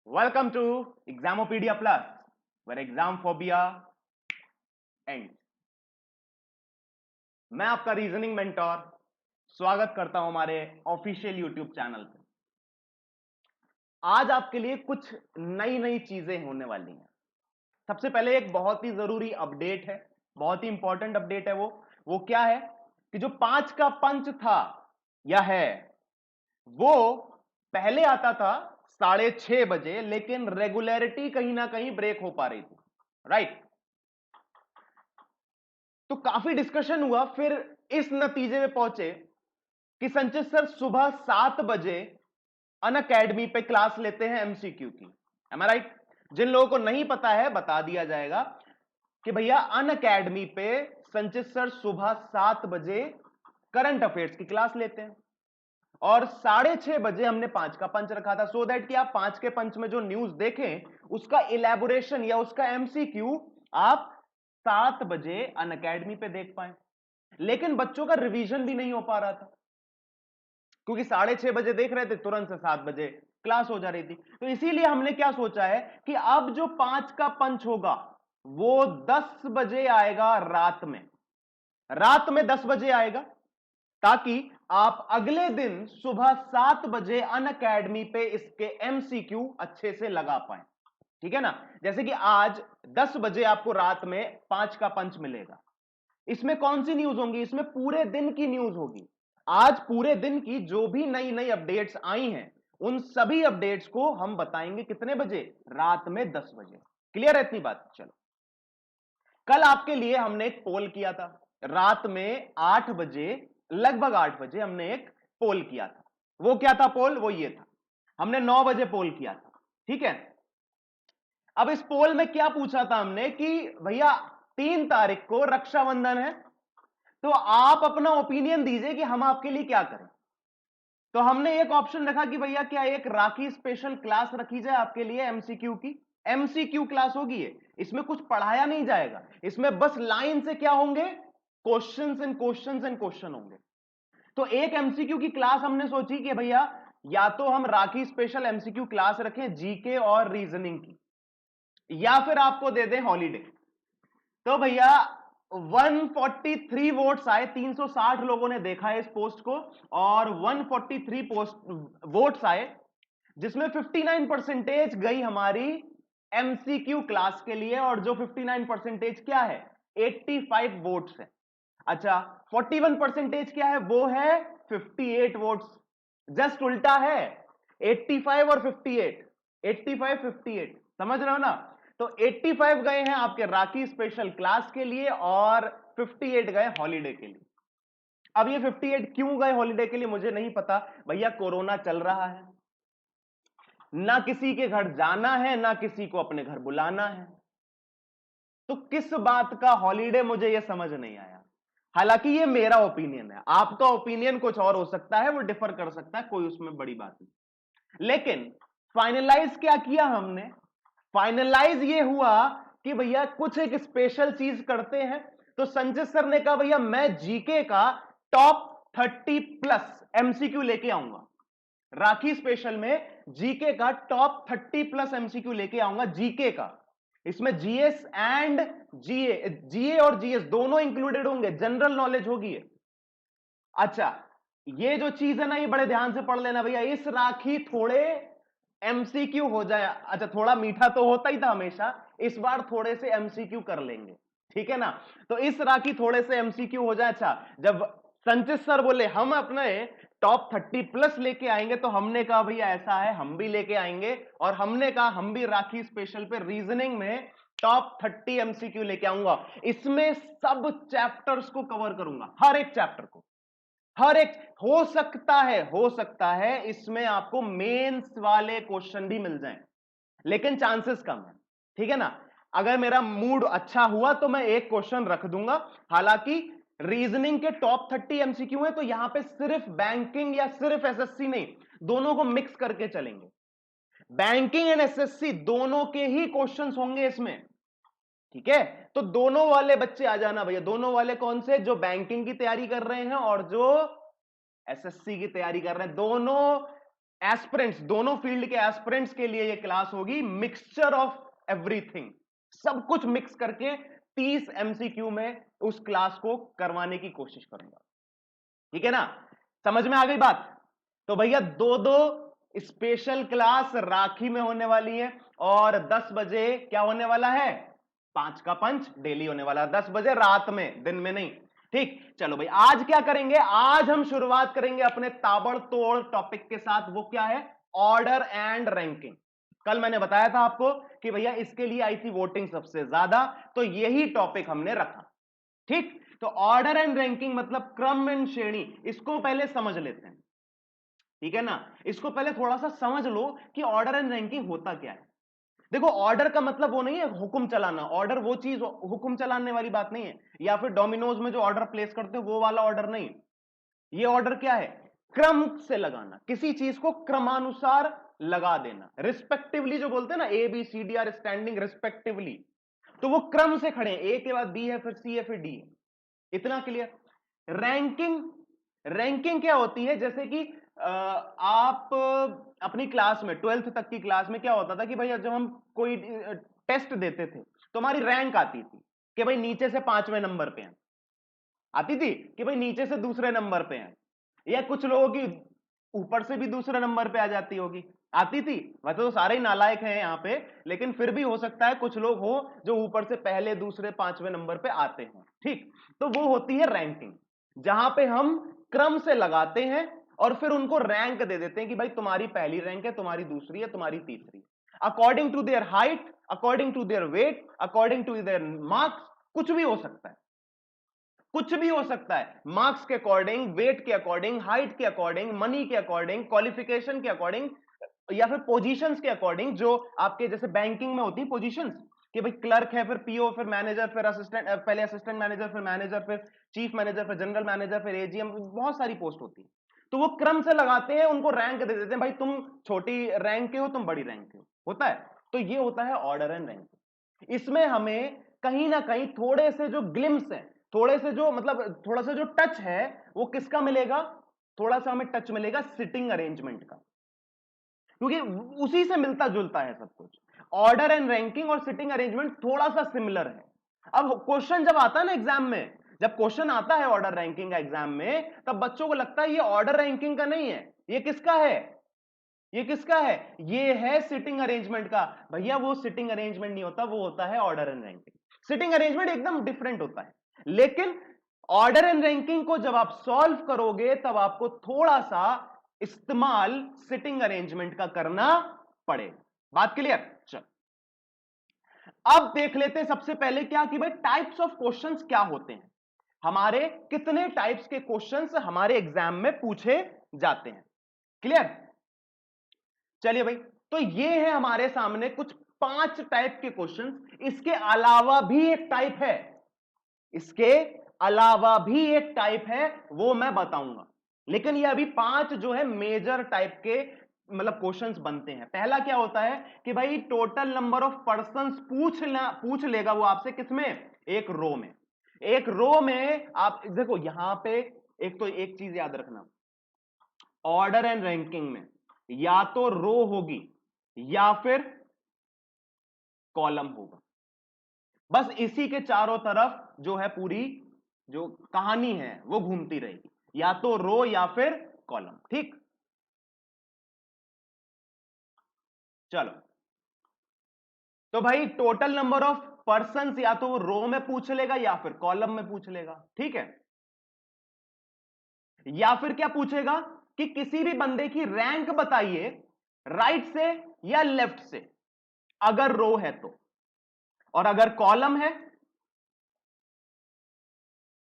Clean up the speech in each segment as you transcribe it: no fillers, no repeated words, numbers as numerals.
Welcome to Examopedia Plus, where exam phobia ends. मैं आपका reasoning mentor स्वागत करता हूं हमारे ऑफिशियल यूट्यूब चैनल पे। आज आपके लिए कुछ नई नई चीजें होने वाली हैं। सबसे पहले एक बहुत ही जरूरी अपडेट है, बहुत ही इंपॉर्टेंट अपडेट है। वो क्या है कि जो 5 का पंच था या है वो पहले आता था 6:30 बजे, लेकिन रेगुलरिटी कहीं ना कहीं ब्रेक हो पा रही थी, राइट। तो काफी डिस्कशन हुआ, फिर इस नतीजे में पहुंचे कि संचित सर सुबह 7 बजे अन अकेडमी पे क्लास लेते हैं एमसीक्यू की। एम आई राइट? जिन लोगों को नहीं पता है बता दिया जाएगा कि भैया अन अकेडमी पे संचित सर सुबह 7 बजे करंट अफेयर्स की क्लास लेते हैं और 6:30 बजे हमने 5 का पंच रखा था, सो दैट कि आप 5 के पंच में जो न्यूज देखें उसका इलेबोरेशन या उसका एमसीक्यू आप 7 बजे अन अकेडमी पे देख पाए। लेकिन बच्चों का रिवीजन भी नहीं हो पा रहा था, क्योंकि 6:30 बजे देख रहे थे, तुरंत से 7 बजे क्लास हो जा रही थी। तो इसीलिए हमने क्या सोचा है कि अब जो 5 का पंच होगा वो 10 बजे आएगा, रात में 10 बजे आएगा, ताकि आप अगले दिन सुबह 7 बजे अन अकेडमी पे इसके एमसीक्यू अच्छे से लगा पाए। ठीक है ना? जैसे कि आज 10 बजे आपको रात में 5 का पंच मिलेगा। इसमें कौन सी न्यूज होंगी? इसमें पूरे दिन की न्यूज होगी। आज पूरे दिन की जो भी नई नई अपडेट्स आई हैं उन सभी अपडेट्स को हम बताएंगे कितने बजे? रात में 10 बजे। क्लियर है इतनी बात? चलो, कल आपके लिए हमने एक पोल किया था। रात में 8 बजे, लगभग 8 बजे हमने एक पोल किया था। वो क्या था पोल? वो ये था, हमने 9 बजे पोल किया था। ठीक है। अब इस पोल में क्या पूछा था हमने कि भैया 3 तारीख को रक्षाबंधन है, तो आप अपना ओपिनियन दीजिए कि हम आपके लिए क्या करें। तो हमने एक ऑप्शन रखा कि भैया क्या एक राखी स्पेशल क्लास रखी जाए आपके लिए एमसीक्यू की। एमसीक्यू क्लास होगी ये, इसमें कुछ पढ़ाया नहीं जाएगा, इसमें बस लाइन से क्या होंगे? Questions and questions and question होंगे। तो एक एमसीक्यू की क्लास हमने सोची कि भैया या तो हम राखी स्पेशल एमसीक्यू क्लास रखें जीके और रीजनिंग की, या फिर आपको दे दें हॉलीडे। तो भैया 143 वोट्स आए, 360 लोगों ने देखा है इस पोस्ट को, और 143 पोस्ट वोट्स आए, जिसमें 59% गई हमारी एमसीक्यू क्लास के लिए। और जो 59% क्या है? 85 वोट्स है। अच्छा, 41% क्या है? वो है 58 वोट्स। जस्ट उल्टा है, 85 और 58, 85 58, समझ रहे हो ना? तो 85 गए हैं आपके राखी स्पेशल क्लास के लिए और 58 गए हॉलीडे के लिए। अब ये 58 क्यों गए हॉलीडे के लिए मुझे नहीं पता। भैया कोरोना चल रहा है, ना किसी के घर जाना है, ना किसी को अपने घर बुलाना है, तो किस बात का हॉलीडे मुझे यह समझ नहीं आया। हालांकि ये मेरा ओपिनियन है, आपका ओपिनियन कुछ और हो सकता है, वो डिफर कर सकता है, कोई उसमें बड़ी बात नहीं। लेकिन फाइनलाइज क्या किया हमने? फाइनलाइज ये हुआ कि भैया कुछ एक स्पेशल चीज करते हैं। तो संजय सर ने कहा भैया मैं जीके का टॉप 30+ एमसीक्यू लेके आऊंगा, राखी स्पेशल में जीके का टॉप 30+ एमसीक्यू लेके आऊंगा, जीके का। इसमें जीएस एंड जीए, जीए और जीएस दोनों इंक्लूडेड होंगे, जनरल नॉलेज होगी ये। अच्छा, ये जो चीज है ना, ये बड़े ध्यान से पढ़ लेना भैया। इस राखी थोड़े एमसीक्यू हो जाए। अच्छा, थोड़ा मीठा तो होता ही था हमेशा, इस बार थोड़े से एमसीक्यू कर लेंगे, ठीक है ना? तो इस राखी थोड़े से एमसीक्यू हो जाए। अच्छा, जब संचित सर बोले हम अपने टॉप 30+ लेके आएंगे, तो हमने कहा भैया ऐसा है, हम भी लेके आएंगे। और हमने कहा हम भी राखी स्पेशल पे रीजनिंग में टॉप 30 एमसीक्यू लेके आऊंगा। इसमें सब चैप्टर्स को कवर करूंगा, हर एक चैप्टर को, हर एक। हो सकता है इसमें आपको मेंस वाले क्वेश्चन भी मिल जाएं, लेकिन चांसेस कम है, ठीक है ना? अगर मेरा मूड अच्छा हुआ तो मैं एक क्वेश्चन रख दूंगा। हालांकि रीजनिंग के टॉप 30 एमसीक्यू है, तो यहां पे सिर्फ बैंकिंग या सिर्फ एसएससी नहीं, दोनों को मिक्स करके चलेंगे। बैंकिंग एंड एसएससी दोनों के ही क्वेश्चंस होंगे इसमें, ठीक है? तो दोनों वाले बच्चे आ जाना भैया। दोनों वाले कौन से? जो बैंकिंग की तैयारी कर रहे हैं और जो एसएससी की तैयारी कर रहे हैं, दोनों एस्पिरेंट्स, दोनों फील्ड के एस्पिरेंट्स के लिए ये क्लास होगी मिक्सचर ऑफ एवरीथिंग, सब कुछ मिक्स करके 30 एमसीक्यू में उस क्लास को करवाने की कोशिश करूंगा। ठीक है ना, समझ में आ गई बात? तो भैया दो दो स्पेशल क्लास राखी में होने वाली है और 10 बजे क्या होने वाला है, 5 का पंच डेली होने वाला है, 10 बजे रात में, दिन में नहीं। ठीक, चलो भाई आज क्या करेंगे, आज हम शुरुआत करेंगे अपने ताबड़तोड़ टॉपिक के साथ। वो क्या है, ऑर्डर एंड रैंकिंग। कल मैंने बताया था आपको कि भैया इसके लिए आई थी वोटिंग सबसे ज्यादा, तो यही टॉपिक हमने रखा। ठीक, तो ऑर्डर एंड रैंकिंग मतलब क्रम एंड श्रेणी, इसको पहले समझ लेते हैं। ठीक है ना, इसको पहले थोड़ा सा समझ लो कि ऑर्डर एंड रैंकिंग होता क्या है। देखो ऑर्डर का मतलब वो नहीं है हुक्म चलाना, ऑर्डर वो चीज हुक्म चलाने वाली बात नहीं है, या फिर डोमिनोज में जो ऑर्डर प्लेस करते हो वो वाला ऑर्डर नहीं। ये ऑर्डर क्या है, क्रम से लगाना, किसी चीज को क्रमानुसार लगा देना, रिस्पेक्टिवली जो बोलते हैं ना, A B C D are standing respectively, तो वो क्रम से खड़े हैं, ए के बाद बी है, फिर सी है, फिर डी है। इतना क्लियर। रैंकिंग, रैंकिंग क्या होती है, जैसे कि आप अपनी क्लास में 12th तक की क्लास में क्या होता था कि भाई जब हम कोई टेस्ट देते थे तो हमारी रैंक आती थी कि भाई नीचे से 5वें नंबर पे हैं, आती थी कि भाई नीचे से दूसरे नंबर पे हैं, या कुछ लोगों की ऊपर से भी दूसरे नंबर पे आ जाती होगी, आती थी। वैसे तो सारे ही नालायक हैं यहां पे, लेकिन फिर भी हो सकता है कुछ लोग हो जो ऊपर से पहले दूसरे 5वें नंबर पे आते हैं। ठीक, तो वो होती है रैंकिंग, जहां पे हम क्रम से लगाते हैं और फिर उनको रैंक दे देते हैं कि भाई तुम्हारी पहली रैंक है, तुम्हारी दूसरी है, तुम्हारी तीसरी, according to their height, according to their weight, according to their marks. कुछ भी हो सकता है, कुछ भी हो सकता है, मार्क्स के अकॉर्डिंग, वेट के अकॉर्डिंग, हाइट के अकॉर्डिंग, मनी के अकॉर्डिंग, क्वालिफिकेशन के अकॉर्डिंग, या फिर पोजीशंस के अकॉर्डिंग, जो आपके जैसे बैंकिंग में होती है पोजीशंस कि भाई क्लर्क है, फिर पीओ, फिर मैनेजर, फिर असिस्टेंट, पहले असिस्टेंट मैनेजर, फिर मैनेजर, फिर चीफ मैनेजर, फिर जनरल मैनेजर, फिर एजीएम, बहुत सारी पोस्ट होती है। तो वो क्रम से लगाते हैं, उनको रैंक दे देते हैं, भाई तुम छोटी रैंक के हो, तुम बड़ी रैंक के हो, होता है। तो ये होता है ऑर्डर एंड रैंक। इसमें हमें कहीं ना कहीं थोड़े से जो ग्लिम्स है, थोड़े से जो मतलब थोड़ा सा जो टच है, वो किसका मिलेगा, थोड़ा सा हमें टच मिलेगा सिटिंग अरेंजमेंट का, क्योंकि उसी से मिलता जुलता है सब कुछ। ऑर्डर एंड रैंकिंग और सिटिंग अरेंजमेंट थोड़ा सा सिमिलर है। अब क्वेश्चन जब आता है ना एग्जाम में, जब क्वेश्चन आता है ऑर्डर रैंकिंग का एग्जाम में, तब बच्चों को लगता है ये ऑर्डर रैंकिंग का नहीं है, ये किसका है, ये किसका है, ये है सिटिंग अरेंजमेंट का। भैया वो सिटिंग अरेंजमेंट नहीं होता, वो होता है order and ranking. Sitting arrangement एकदम डिफरेंट होता है, लेकिन ऑर्डर एंड रैंकिंग को जब आप सॉल्व करोगे तब आपको थोड़ा सा इस्तेमाल सिटिंग अरेंजमेंट का करना पड़ेगा। बात क्लियर? चल अब देख लेते हैं सबसे पहले क्या कि भाई टाइप्स ऑफ क्वेश्चंस क्या होते हैं, हमारे कितने टाइप्स के क्वेश्चंस हमारे एग्जाम में पूछे जाते हैं। क्लियर? चलिए भाई, तो ये है हमारे सामने कुछ 5 टाइप के क्वेश्चंस। इसके अलावा भी एक टाइप है, इसके अलावा भी एक टाइप है, वो मैं बताऊंगा, लेकिन ये अभी 5 जो है मेजर टाइप के मतलब क्वेश्चंस बनते हैं। पहला क्या होता है कि भाई टोटल नंबर ऑफ पर्संस पूछ लेगा वो आपसे, किसमें, एक रो में। एक रो में आप देखो यहां पे एक तो एक चीज याद रखना, ऑर्डर एंड रैंकिंग में या तो रो होगी या फिर कॉलम होगा, बस इसी के चारों तरफ जो है पूरी जो कहानी है वो घूमती रहेगी, या तो रो या फिर कॉलम। ठीक, चलो तो भाई टोटल नंबर ऑफ पर्संस या तो वो रो में पूछ लेगा या फिर कॉलम में पूछ लेगा। ठीक है, या फिर क्या पूछेगा कि किसी भी बंदे की रैंक बताइए, राइट से या लेफ्ट से, अगर रो है तो, और अगर कॉलम है,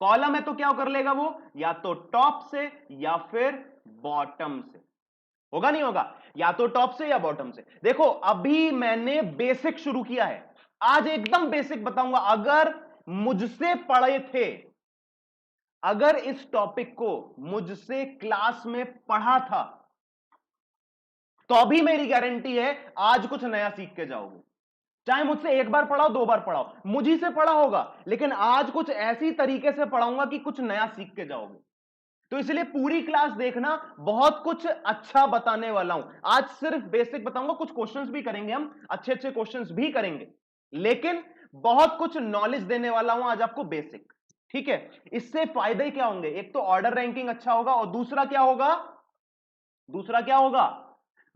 कॉलम है तो क्या कर लेगा वो, या तो टॉप से या फिर बॉटम से। होगा नहीं होगा, या तो टॉप से या बॉटम से। देखो अभी मैंने बेसिक शुरू किया है, आज एकदम बेसिक बताऊंगा। अगर मुझसे पढ़े थे, अगर इस टॉपिक को मुझसे क्लास में पढ़ा था, तो भी मेरी गारंटी है आज कुछ नया सीख के जाओगे। चाहे मुझसे एक बार पढ़ाओ, 2 बार पढ़ाओ, मुझी से पढ़ा होगा, लेकिन आज कुछ ऐसी तरीके से पढ़ाऊंगा कि कुछ नया सीख के जाओगे। तो इसलिए पूरी क्लास देखना, बहुत कुछ अच्छा बताने वाला हूं। आज सिर्फ बेसिक बताऊंगा, कुछ क्वेश्चंस भी करेंगे हम, अच्छे अच्छे क्वेश्चंस भी करेंगे, लेकिन बहुत कुछ नॉलेज देने वाला हूं आज आपको बेसिक। ठीक है, इससे फायदे क्या होंगे? एक तो ऑर्डर रैंकिंग अच्छा होगा, और दूसरा क्या होगा? दूसरा क्या होगा?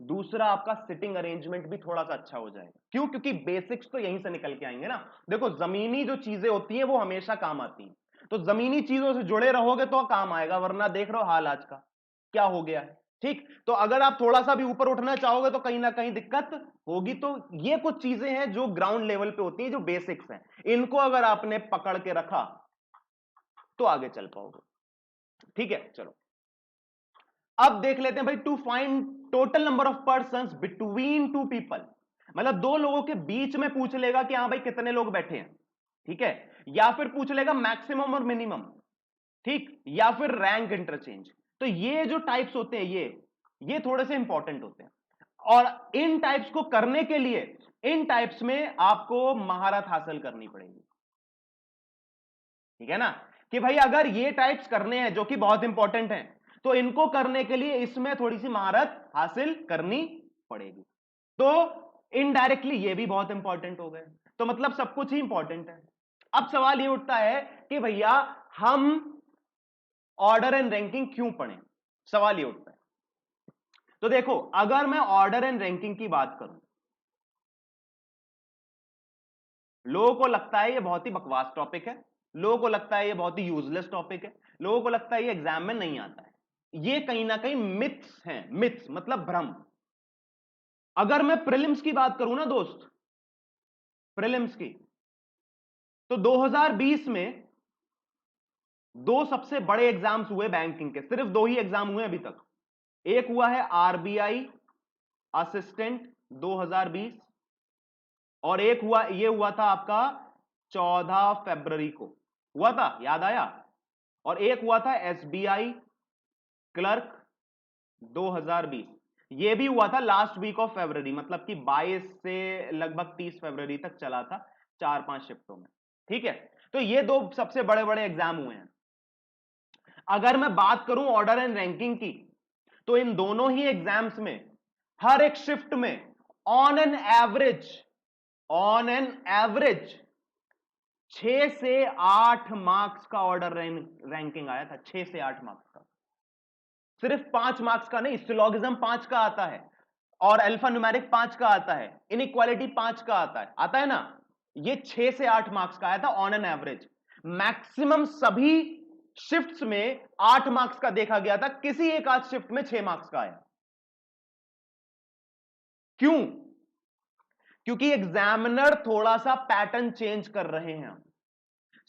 दूसरा आपका सिटिंग अरेंजमेंट भी थोड़ा सा अच्छा हो जाएगा। क्यों? क्योंकि बेसिक्स तो यहीं से निकल के आएंगे ना। देखो, जमीनी जो चीजें होती हैं वो हमेशा काम आती हैं, तो जमीनी चीजों से जुड़े रहोगे तो काम आएगा, वरना देख रहे हो हाल आज का क्या हो गया है। ठीक, तो अगर आप थोड़ा सा भी ऊपर उठना चाहोगे तो कहीं ना कहीं दिक्कत होगी। तो ये कुछ चीजें हैं जो ग्राउंड लेवल पे होती हैं, जो बेसिक्स हैं, इनको अगर आपने पकड़ के रखा तो आगे चल पाओगे। ठीक है, चलो अब देख लेते हैं भाई, to find total number of persons between two people, मतलब दो लोगों के बीच में पूछ लेगा कि हाँ भाई कितने लोग बैठे हैं। ठीक है, या फिर पूछ लेगा मैक्सिमम और मिनिमम। ठीक, या फिर रैंक इंटरचेंज। तो ये जो टाइप्स होते हैं ये थोड़े से इंपॉर्टेंट होते हैं, और इन टाइप्स को करने के लिए इन टाइप्स में आपको महारत हासिल करनी पड़ेगी। ठीक है ना, कि भाई अगर ये टाइप्स करने हैं जो कि बहुत इंपॉर्टेंट हैं, तो इनको करने के लिए इसमें थोड़ी सी महारत हासिल करनी पड़ेगी। तो इनडायरेक्टली ये भी बहुत इंपॉर्टेंट हो गए, तो मतलब सब कुछ ही इंपॉर्टेंट है। अब सवाल ये उठता है कि भैया हम ऑर्डर एंड रैंकिंग क्यों पढ़ें? सवाल ये उठता है। तो देखो, अगर मैं ऑर्डर एंड रैंकिंग की बात करूं, लोगों को लगता है ये बहुत ही बकवास टॉपिक है, लोगों को लगता है ये बहुत ही यूजलेस टॉपिक है, लोगों को लगता है ये एग्जाम में नहीं आता है। ये कहीं ना कहीं मिथ्स हैं, मिथ्स मतलब भ्रम। अगर मैं प्रीलिम्स की बात करूं ना दोस्त, प्रीलिम्स की, तो 2020 में दो सबसे बड़े एग्जाम्स हुए बैंकिंग के, सिर्फ दो ही एग्जाम हुए अभी तक। एक हुआ है आरबीआई असिस्टेंट 2020, और एक हुआ था आपका 14 फरवरी को हुआ था, याद आया? और एक हुआ था एसबीआई क्लर्क 2020, ये भी हुआ था लास्ट वीक ऑफ फरवरी, मतलब कि 22 से लगभग 30 फरवरी तक चला था, 4-5 शिफ्टों में। ठीक है, तो ये दो सबसे बड़े बड़े एग्जाम हुए हैं। अगर मैं बात करूं ऑर्डर एंड रैंकिंग की, तो इन दोनों ही एग्जाम्स में हर एक शिफ्ट में ऑन एन एवरेज 6 से 8 मार्क्स का ऑर्डर रैंकिंग आया था, 6 से 8 मार्क्स का। सिर्फ 5 मार्क्स का नहीं, सिलोगिज्म 5 का आता है, और अल्फा न्यूमेरिक 5 का आता है, इनइक्वालिटी 5 का आता है ना। ये 6 से 8 मार्क्स का आया था ऑन एन एवरेज। मैक्सिमम सभी शिफ्ट्स में 8 मार्क्स का देखा गया था, किसी एक आध शिफ्ट में 6 मार्क्स का आया। क्यों? क्योंकि एग्जामिनर थोड़ा सा पैटर्न चेंज कर रहे हैं।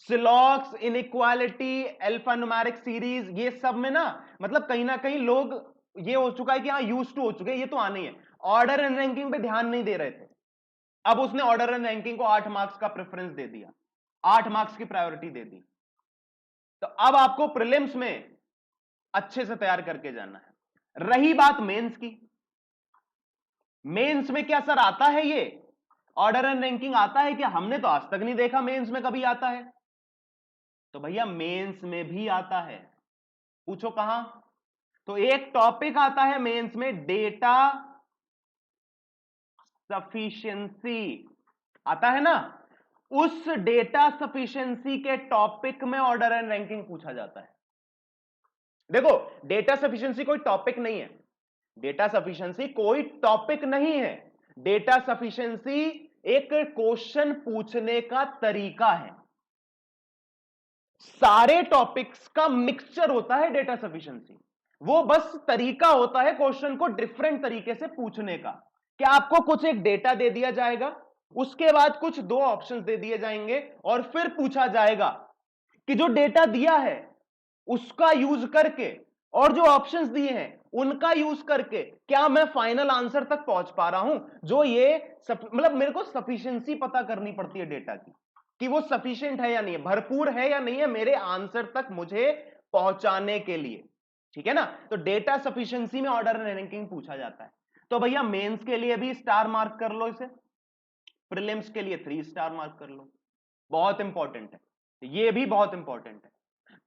सिलॉक्स, इनइक्वालिटी, अल्फा न्यूमेरिक सीरीज, ये सब में ना, मतलब कहीं ना कहीं लोग ये हो चुका है कि हाँ यूज टू हो चुके हैं, ये तो आने ही है। ऑर्डर एंड रैंकिंग पे ध्यान नहीं दे रहे थे, अब उसने ऑर्डर एंड रैंकिंग को 8 मार्क्स का प्रेफरेंस दे दिया, 8 मार्क्स की प्रायोरिटी दे दी। तो अब आपको प्रीलिम्स में अच्छे से तैयार करके जाना है। रही बात मेंस की, मेंस में क्या सर आता है ये ऑर्डर एंड रैंकिंग आता है क्या? हमने तो आज तक नहीं देखा मेंस में कभी आता है। तो भैया मेंस में भी आता है, पूछो कहां? तो एक टॉपिक आता है मेंस में, डेटा सफिशिएंसी आता है ना। उस डेटा सफिशिएंसी के टॉपिक में ऑर्डर एंड रैंकिंग पूछा जाता है। देखो, डेटा सफिशिएंसी कोई टॉपिक नहीं है, डेटा सफिशिएंसी कोई टॉपिक नहीं है, डेटा सफिशिएंसी एक क्वेश्चन पूछने का तरीका है। सारे टॉपिक्स का मिक्सचर होता है डेटा सफिशिएंसी, वो बस तरीका होता है क्वेश्चन को डिफरेंट तरीके से पूछने का। क्या आपको कुछ एक डेटा दे दिया जाएगा, उसके बाद कुछ दो ऑप्शंस दे दिए जाएंगे, और फिर पूछा जाएगा कि जो डेटा दिया है उसका यूज करके और जो ऑप्शंस दिए हैं उनका यूज करके क्या मैं फाइनल आंसर तक पहुंच पा रहा हूं। जो ये मतलब मेरे को सफिशिएंसी पता करनी पड़ती है डेटा की, कि वो सफिशिएंट है या नहीं है, भरपूर है या नहीं है मेरे आंसर तक मुझे पहुंचाने के लिए। ठीक है ना, तो डेटा सफिशिएंसी में ऑर्डर एंड रैंकिंग पूछा जाता है। तो भैया मेंस के लिए भी स्टार मार्क कर लो इसे, प्रीलिम्स के लिए 3 स्टार मार्क कर लो, बहुत इंपॉर्टेंट है, ये भी बहुत इंपॉर्टेंट है।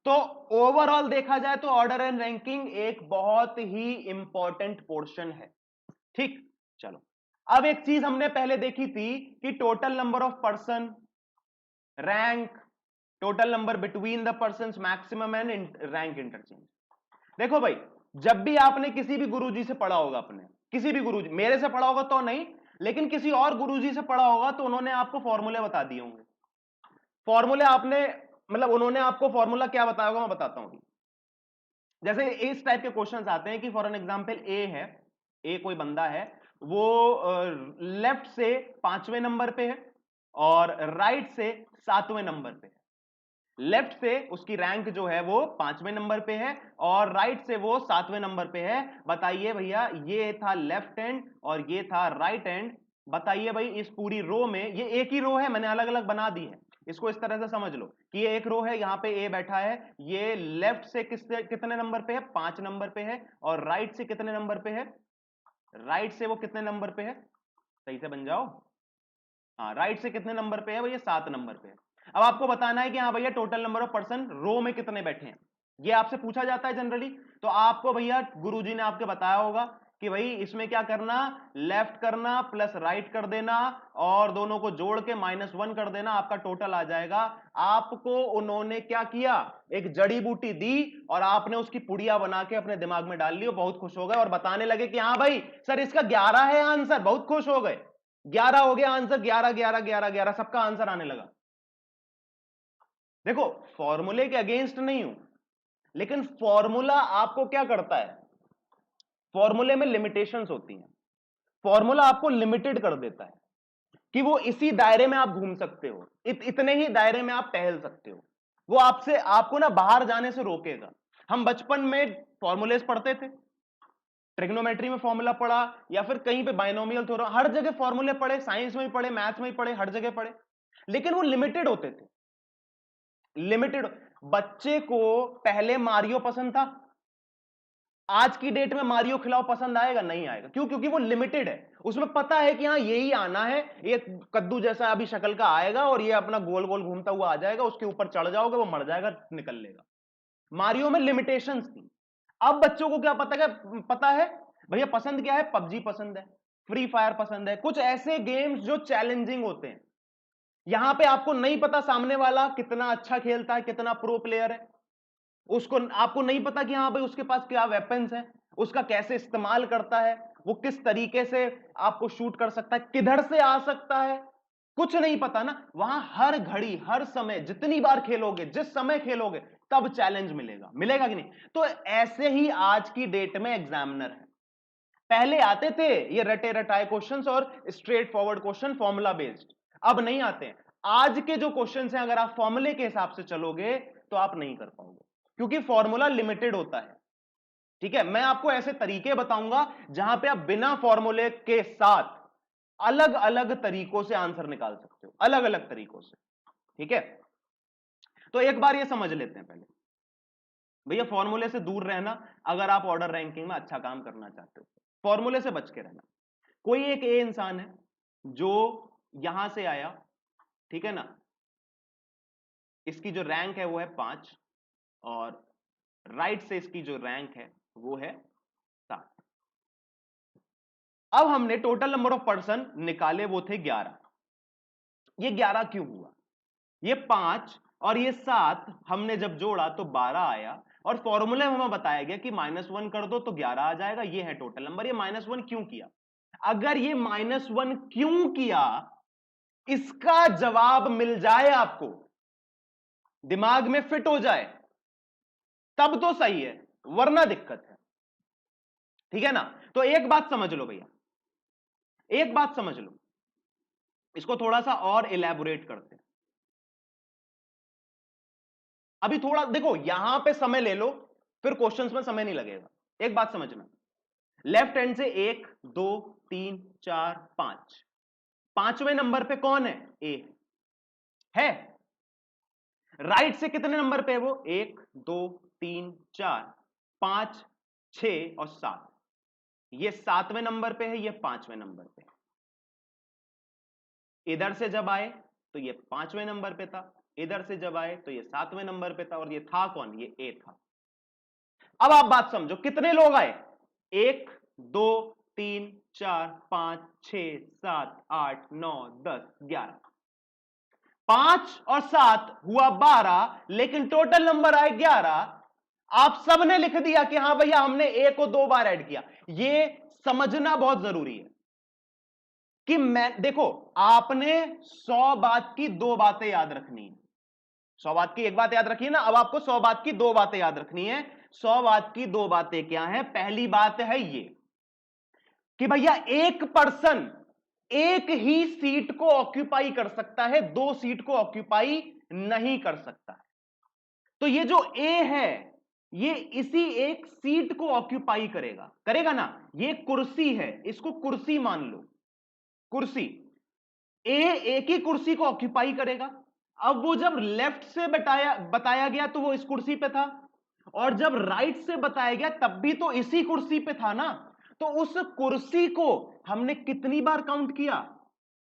तो ओवरऑल देखा जाए तो ऑर्डर एंड रैंकिंग एक बहुत ही इंपॉर्टेंट पोर्शन है। ठीक, चलो अब एक चीज हमने पहले देखी थी कि total number of person, rank, total number between the person, maximum and rank interchange. देखो भाई, जब भी आपने किसी भी गुरुजी से पढ़ा होगा, अपने किसी भी गुरुजी, मेरे से पढ़ा होगा तो नहीं, लेकिन किसी और गुरुजी से पढ़ा होगा तो उन्होंने आपको फॉर्मूले बता दिए होंगे। फॉर्मूले आपने, मतलब उन्होंने आपको फॉर्मूला क्या बताया होगा मैं बताता हूं। जैसे इस टाइप के क्वेश्चंस आते हैं कि फॉर एन एग्जांपल ए है, ए कोई बंदा है, वो लेफ्ट से 5वें नंबर पे है और राइट से 7वें नंबर पे है। लेफ्ट से उसकी रैंक जो है वो 5वें नंबर पे है और राइट से वो 7वें नंबर पे है। बताइए भैया, ये था लेफ्ट एंड और ये था राइट एंड। बताइए भाई, इस पूरी रो में, ये एक ही रो है, मैंने अलग अलग बना दी है, इसको इस तरह से समझ लो कि ये एक रो है, यहां पे ए बैठा है, ये लेफ्ट से कितने नंबर पे है, 5 नंबर पे है, और राइट से कितने नंबर पे है, राइट से वो कितने नंबर पे है, सही से बन जाओ, हाँ राइट से कितने नंबर पे है भैया, 7 नंबर पे है। अब आपको बताना है कि हाँ भैया टोटल नंबर ऑफ पर्सन रो में कितने बैठे हैं, ये आपसे पूछा जाता है जनरली। तो आपको भैया गुरुजी ने आपके बताया होगा कि भाई इसमें क्या करना, लेफ्ट करना प्लस राइट कर देना और दोनों को जोड़ के -1 कर देना, आपका टोटल आ जाएगा। आपको उन्होंने क्या किया, एक जड़ी बूटी दी और आपने उसकी पुड़िया बना के अपने दिमाग में डाल ली और बहुत खुश हो गए और बताने लगे कि हाँ भाई सर इसका 11 है आंसर, बहुत खुश हो गए, 11 हो गया आंसर, 11 11 11 11 सबका आंसर आने लगा। देखो, फॉर्मूले के अगेंस्ट नहीं हूं, लेकिन फॉर्मूला आपको क्या करता है, फॉर्मूले में लिमिटेशंस होती हैं, फॉर्मूला आपको लिमिटेड कर देता है कि वो इसी दायरे में आप घूम सकते हो, इतने ही दायरे में आप टहल सकते हो, वो आपसे, आपको ना बाहर जाने से रोकेगा। हम बचपन में फॉर्मूलेस पढ़ते थे, ट्रिग्नोमेट्री में फॉर्मूला पढ़ा या फिर कहीं पे बाइनोमियल थ्योरम, हर जगह फॉर्मूले पढ़े, साइंस में भी पढ़े, मैथ्स में भी पढ़े, हर जगह पढ़े, लेकिन वो लिमिटेड होते थे, लिमिटेड। बच्चे को पहले मारियो पसंद था, आज की डेट में मारियो खिलाओ पसंद आएगा, नहीं आएगा, क्यों, क्योंकि वो लिमिटेड है, उसमें पता है कि हाँ यही आना है, ये कद्दू जैसा अभी शक्ल का आएगा और ये अपना गोल गोल घूमता हुआ आ जाएगा, उसके ऊपर चढ़ जाओगे वो मर जाएगा, निकल लेगा। मारियो में लिमिटेशंस थी। अब बच्चों को क्या पता है भैया, पसंद क्या है, पबजी पसंद है, फ्री फायर पसंद है, कुछ ऐसे गेम्स जो चैलेंजिंग होते हैं। यहां पे आपको नहीं पता सामने वाला कितना अच्छा खेलता है, कितना प्रो प्लेयर है, उसको, आपको नहीं पता कि हाँ भाई उसके पास क्या वेपन्स है, उसका कैसे इस्तेमाल करता है, वो किस तरीके से आपको शूट कर सकता है, किधर से आ सकता है, कुछ नहीं पता ना। वहां हर घड़ी हर समय जितनी बार खेलोगे, जिस समय खेलोगे, तब चैलेंज मिलेगा, मिलेगा कि नहीं। तो ऐसे ही आज की डेट में एग्जामिनर है, पहले आते थे ये रटे रटाए क्वेश्चंस और straight forward question formula based, अब नहीं आते हैं। आज के जो क्वेश्चंस हैं अगर आप फॉर्मूले के हिसाब से चलोगे तो आप नहीं कर पाओगे, क्योंकि फॉर्मूला लिमिटेड होता है। ठीक है, मैं आपको ऐसे तरीके बताऊंगा जहां पे आप बिना फॉर्मूले के साथ अलग अलग तरीकों से आंसर निकाल सकते हो, अलग अलग तरीकों से। ठीक है, तो एक बार ये समझ लेते हैं पहले, भैया फॉर्मूले से दूर रहना अगर आप ऑर्डर रैंकिंग में अच्छा काम करना चाहते हो, फॉर्मूले से बच के रहना। कोई एक ए इंसान है जो यहां से आया, ठीक है ना, इसकी जो रैंक है वो है 5 और राइट से इसकी जो रैंक है वो है 7। अब हमने टोटल नंबर ऑफ पर्सन निकाले, वो थे 11। ये 11 क्यों हुआ, ये 5 और ये 7 हमने जब जोड़ा तो 12 आया और फॉर्मूले में हमें बताया गया कि -1 कर दो तो 11 आ जाएगा, ये है टोटल नंबर। ये -1 क्यों किया, अगर ये -1 क्यों किया इसका जवाब मिल जाए आपको, दिमाग में फिट हो जाए, तब तो सही है, वरना दिक्कत है। ठीक है ना, तो एक बात समझ लो भैया, एक बात समझ लो, इसको थोड़ा सा और इलेबोरेट करते हैं। अभी थोड़ा देखो, यहां पे समय ले लो, फिर क्वेश्चंस में समय नहीं लगेगा। एक बात समझना, लेफ्ट हैंड से 1 2 3 4 5, 5वें नंबर पे कौन है, ए है। राइट से कितने नंबर पे है वो, 1 2 3 4 5 6 और 7, ये 7वें नंबर पे है, ये 5वें नंबर पे है। इधर से जब आए तो ये 5वें नंबर पे था, इधर से जब आए तो ये 7वें नंबर पे था, और ये था कौन, ये ए था। अब आप बात समझो, कितने लोग आए, 1 2 3 4 5 6 7 8 9 10 11, 5 और 7 हुआ 12, लेकिन टोटल नंबर आए 11। आप सबने लिख दिया कि हां भैया हमने ए को 2 बार ऐड किया। यह समझना बहुत जरूरी है कि मैं, देखो, आपने 100 बात की 2 बातें याद रखनी है। 100 बात की एक बात याद रखी है ना, अब आपको 100 बात की 2 बातें याद रखनी है। 100 बात की 2 बातें क्या है? पहली बात है ये कि भैया एक पर्सन एक ही सीट को ऑक्यूपाई कर सकता है, 2 सीट को ऑक्यूपाई नहीं कर सकता है। तो ये जो ए है, ये इसी एक सीट को ऑक्यूपाई करेगा, करेगा ना। ये कुर्सी है, इसको कुर्सी मान लो, कुर्सी। ए एक ही कुर्सी को ऑक्यूपाई करेगा। अब वो जब लेफ्ट से बताया गया तो वो इस कुर्सी पे था, और जब राइट से बताया गया तब भी तो इसी कुर्सी पे था ना। तो उस कुर्सी को हमने कितनी बार काउंट किया?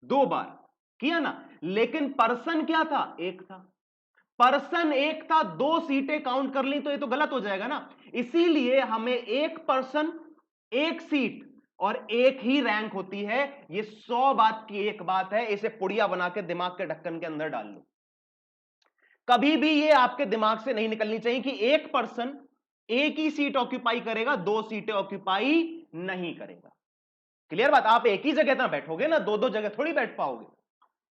2 बार किया ना। लेकिन पर्सन क्या था? एक था। पर्सन एक था, 2 सीटें काउंट कर ली तो ये तो गलत हो जाएगा ना। इसीलिए हमें एक पर्सन, एक सीट और एक ही रैंक होती है। ये 100 बात की एक बात है, इसे पुड़िया बना के दिमाग के ढक्कन के अंदर डाल लो। कभी भी ये आपके दिमाग से नहीं निकलनी चाहिए कि एक पर्सन एक ही सीट ऑक्यूपाई करेगा, 2 सीटें ऑक्यूपाई नहीं करेगा। क्लियर बात? आप एक ही जगह ना बैठोगे ना, 2-2 जगह थोड़ी बैठ पाओगे।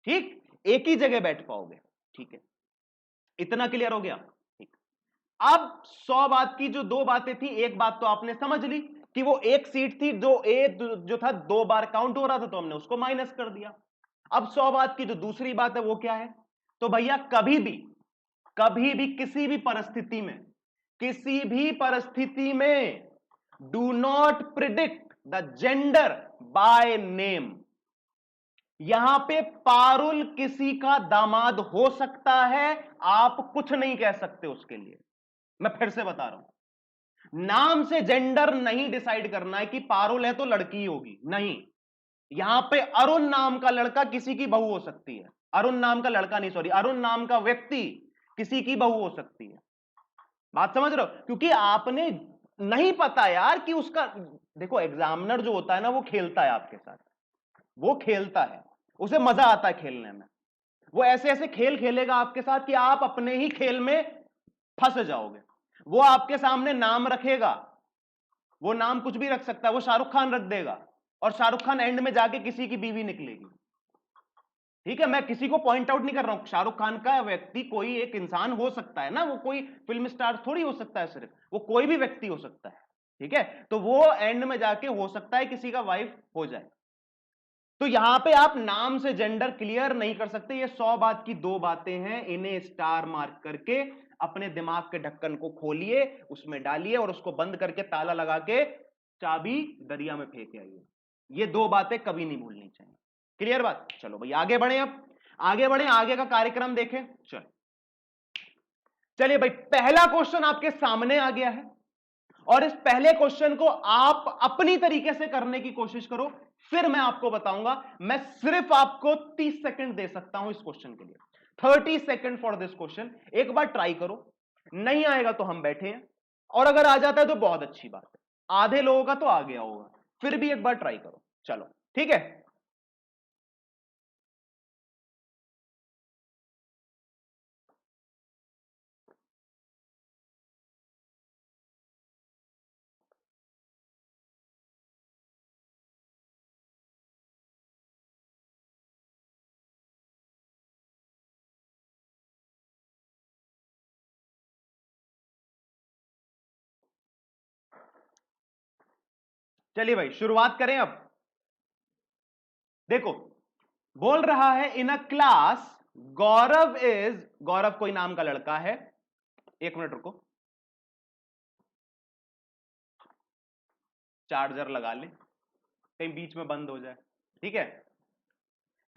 ठीक, एक ही जगह बैठ पाओगे। ठीक है, इतना क्लियर हो गया? ठीक। अब 100 बात की जो 2 बातें थी, एक बात तो आपने समझ ली कि वो एक सीट थी, जो ए जो था 2 बार काउंट हो रहा था, तो हमने उसको माइनस कर दिया। अब 100 बात की जो दूसरी बात है वो क्या है? तो भैया कभी भी किसी भी परिस्थिति में do not predict the gender by name. यहां पे पारुल किसी का दामाद हो सकता है, आप कुछ नहीं कह सकते उसके लिए। मैं फिर से बता रहा हूं, नाम से जेंडर नहीं डिसाइड करना है कि पारुल है तो लड़की होगी, नहीं। यहां पे अरुण नाम का लड़का किसी की बहू हो सकती है। अरुण नाम का लड़का नहीं, सॉरी, अरुण नाम का व्यक्ति किसी की बहू हो सकती है। बात समझ रहे हो? क्योंकि आपने नहीं पता यार कि उसका, देखो एग्जामिनर जो होता है ना, वो खेलता है आपके साथ, वो खेलता है, उसे मजा आता है खेलने में। वो ऐसे ऐसे खेल खेलेगा आपके साथ कि आप अपने ही खेल में फंस जाओगे। वो आपके सामने नाम रखेगा, वो नाम कुछ भी रख सकता है, वो शाहरुख खान रख देगा, और शाहरुख खान एंड में जाके किसी की बीवी निकलेगी। ठीक है, मैं किसी को पॉइंट आउट नहीं कर रहा हूं, शाहरुख खान का व्यक्ति कोई एक इंसान हो सकता है ना, वो कोई फिल्म स्टार थोड़ी हो सकता है, सिर्फ वो कोई भी व्यक्ति हो सकता है। ठीक है, तो वो एंड में जाके हो सकता है किसी का वाइफ हो जाए। तो यहां पे आप नाम से जेंडर क्लियर नहीं कर सकते। ये 100 बात की 2 बातें हैं, इन्हें स्टार मार्क करके अपने दिमाग के ढक्कन को खोलिए, उसमें डालिए और उसको बंद करके ताला लगा के चाबी दरिया में फेंक आइए। ये 2 बातें कभी नहीं भूलनी चाहिए। क्लियर बात? चलो भाई आगे बढ़े, अब आगे बढ़े, आगे का कार्यक्रम देखें। चलिए भाई, पहला क्वेश्चन आपके सामने आ गया है, और इस पहले क्वेश्चन को आप अपनी तरीके से करने की कोशिश करो, फिर मैं आपको बताऊंगा। मैं सिर्फ आपको 30 सेकंड दे सकता हूं इस क्वेश्चन के लिए, 30 सेकंड फॉर दिस क्वेश्चन। एक बार ट्राई करो, नहीं आएगा तो हम बैठे हैं, और अगर आ जाता है तो बहुत अच्छी बात है, आधे लोगों का तो आ गया होगा, फिर भी एक बार ट्राई करो। चलो ठीक है। चलिए भाई शुरुआत करें अब। देखो, बोल रहा है in a class Gaurav is, गौरव कोई नाम का लड़का है। एक मिनट रुको, चार्जर लगा ले, कहीं बीच में बंद हो जाए। ठीक है,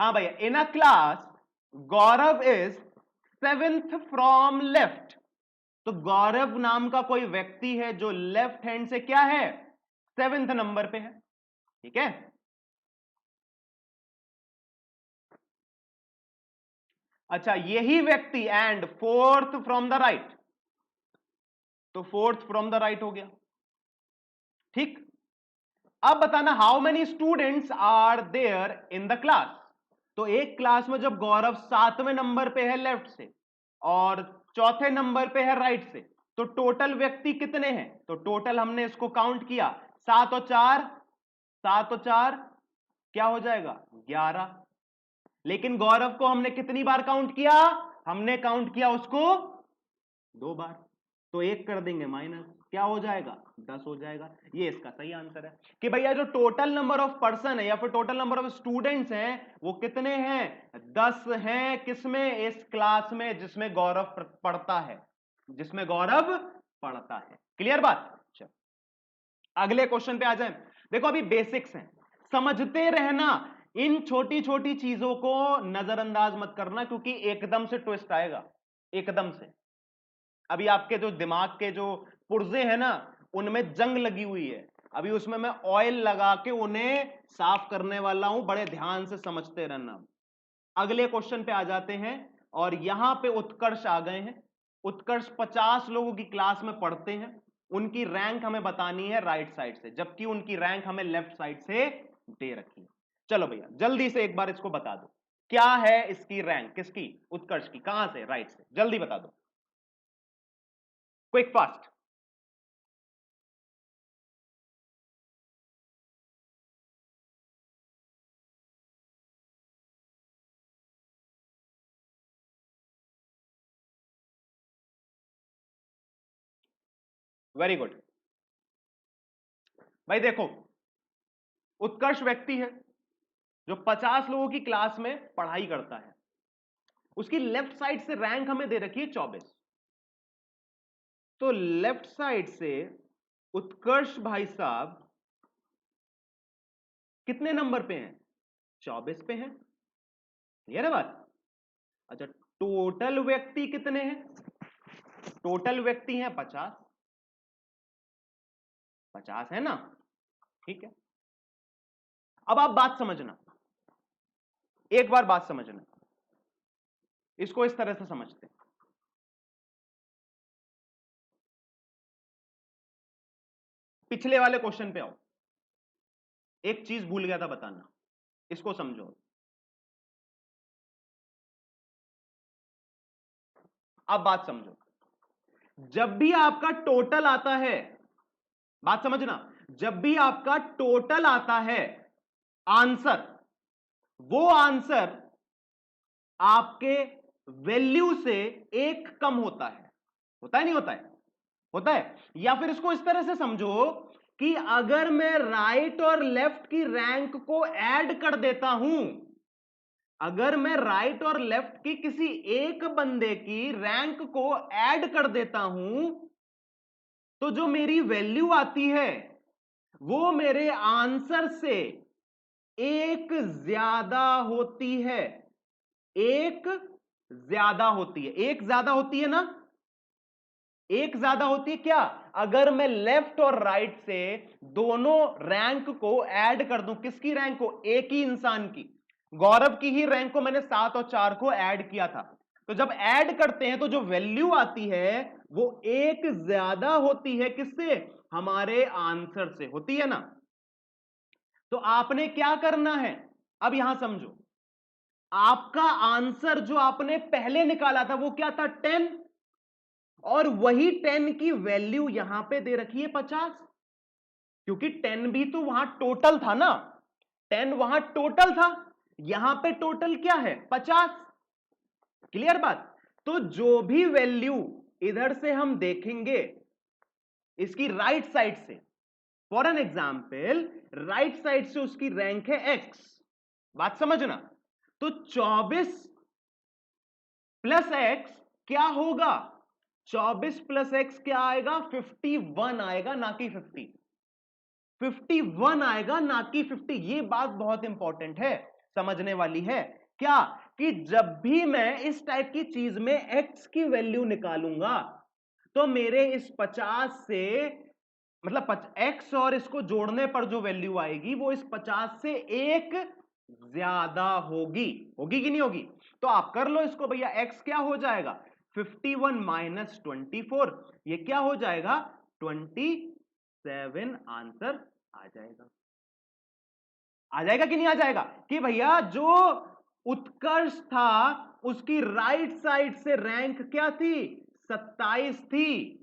हाँ भैया, in a class Gaurav is 7th from left. तो गौरव नाम का कोई व्यक्ति है जो लेफ्ट हैंड से क्या है, 7th नंबर पे है। ठीक है, अच्छा, यही व्यक्ति and fourth from the right, तो फोर्थ फ्रॉम द राइट हो गया। ठीक, अब बताना how many students are there in the class. तो एक क्लास में जब गौरव 7वें नंबर पे है लेफ्ट से और चौथे नंबर पे है राइट से, तो टोटल व्यक्ति कितने हैं? तो टोटल हमने इसको काउंट किया, 7 और 4 क्या हो जाएगा? 11। लेकिन गौरव को हमने कितनी बार काउंट किया? हमने काउंट किया उसको 2 बार, तो 1 कर देंगे माइनस, क्या हो जाएगा? 10 हो जाएगा। ये इसका सही आंसर है कि भैया जो टोटल नंबर ऑफ पर्सन है या फिर टोटल नंबर ऑफ स्टूडेंट्स हैं वो कितने हैं? 10 हैं। किसमें? इस क्लास में जिसमें गौरव पढ़ता है, जिसमें गौरव पढ़ता है। क्लियर बात? चलो अगले क्वेश्चन पे आ जाए। देखो अभी बेसिक्स हैं, समझते रहना, इन छोटी छोटी चीजों को नजरअंदाज मत करना क्योंकि एकदम से ट्विस्ट आएगा, एकदम से। अभी आपके जो दिमाग के जो पुर्जे हैं ना उनमें जंग लगी हुई है, अभी उसमें मैं ऑयल लगा के उन्हें साफ करने वाला हूं, बड़े ध्यान से समझते रहना। अगले क्वेश्चन पे आ जाते हैं और यहां पे उत्कर्ष आ गए हैं। उत्कर्ष 50 लोगों की क्लास में पढ़ते हैं, उनकी रैंक हमें बतानी है राइट साइड से, जबकि उनकी रैंक हमें लेफ्ट साइड से दे रखी है। चलो भैया जल्दी से एक बार इसको बता दो, क्या है इसकी रैंक? किसकी? उत्कर्ष की। कहां से? राइट से। जल्दी बता दो, क्विक फास्ट। Very good. भाई देखो, उत्कर्ष व्यक्ति है जो 50 लोगों की क्लास में पढ़ाई करता है, उसकी लेफ्ट साइड से रैंक हमें दे रखी है 24। तो लेफ्ट साइड से उत्कर्ष भाई साहब कितने नंबर पे हैं? 24 पे हैं। क्लियर है बात? अच्छा, टोटल व्यक्ति कितने हैं? टोटल व्यक्ति हैं 50। 50 है ना? ठीक है, अब आप बात समझना, एक बार बात समझना, इसको इस तरह से समझते हैं। पिछले वाले क्वेश्चन पे आओ, एक चीज भूल गया था बताना, इसको समझो। अब बात समझो, जब भी आपका टोटल आता है, बात समझना, जब भी आपका टोटल आता है आंसर, वो आंसर आपके वैल्यू से 1 कम होता है नहीं होता है? होता है। या फिर इसको इस तरह से समझो कि अगर मैं राइट और लेफ्ट की रैंक को ऐड कर देता हूं, अगर मैं राइट और लेफ्ट की किसी एक बंदे की रैंक को ऐड कर देता हूं, तो जो मेरी वैल्यू आती है वो मेरे आंसर से 1 ज्यादा होती है। 1 ज्यादा होती है, 1 ज्यादा होती है ना? 1 ज्यादा होती है क्या? अगर मैं लेफ्ट और राइट से दोनों रैंक को ऐड कर दूं, किसकी रैंक को? एक ही इंसान की, गौरव की ही रैंक को मैंने 7 और 4 को ऐड किया था, तो जब ऐड करते हैं तो जो वैल्यू आती है वो 1 ज्यादा होती है। किससे? हमारे आंसर से होती है ना? तो आपने क्या करना है, अब यहां समझो, आपका आंसर जो आपने पहले निकाला था वो क्या था? 10, और वही 10 की वैल्यू यहां पे दे रखी है 50, क्योंकि 10 भी तो वहां टोटल था ना, 10 वहां टोटल था, यहां पे टोटल क्या है? 50। क्लियर बात? तो जो भी वैल्यू इधर से हम देखेंगे इसकी राइट साइड से, for an example right side से उसकी रैंक है x, बात समझना, तो 24 प्लस x क्या होगा? 24 प्लस x क्या आएगा? 51 आएगा, ना कि 50। 51 आएगा ना कि 50। ये बात बहुत इंपॉर्टेंट है, समझने वाली है। क्या? कि जब भी मैं इस टाइप की चीज में x की वैल्यू निकालूंगा तो मेरे इस 50 से, मतलब x और इसको जोड़ने पर जो वैल्यू आएगी वो इस 50 से 1 ज्यादा होगी, होगी कि नहीं होगी? तो आप कर लो इसको भैया, x क्या हो जाएगा 51 माइनस 24, ये क्या हो जाएगा 27 आंसर आ जाएगा। आ जाएगा कि नहीं आ जाएगा? कि भैया जो उत्कर्ष था उसकी राइट साइड से रैंक क्या थी 27 थी,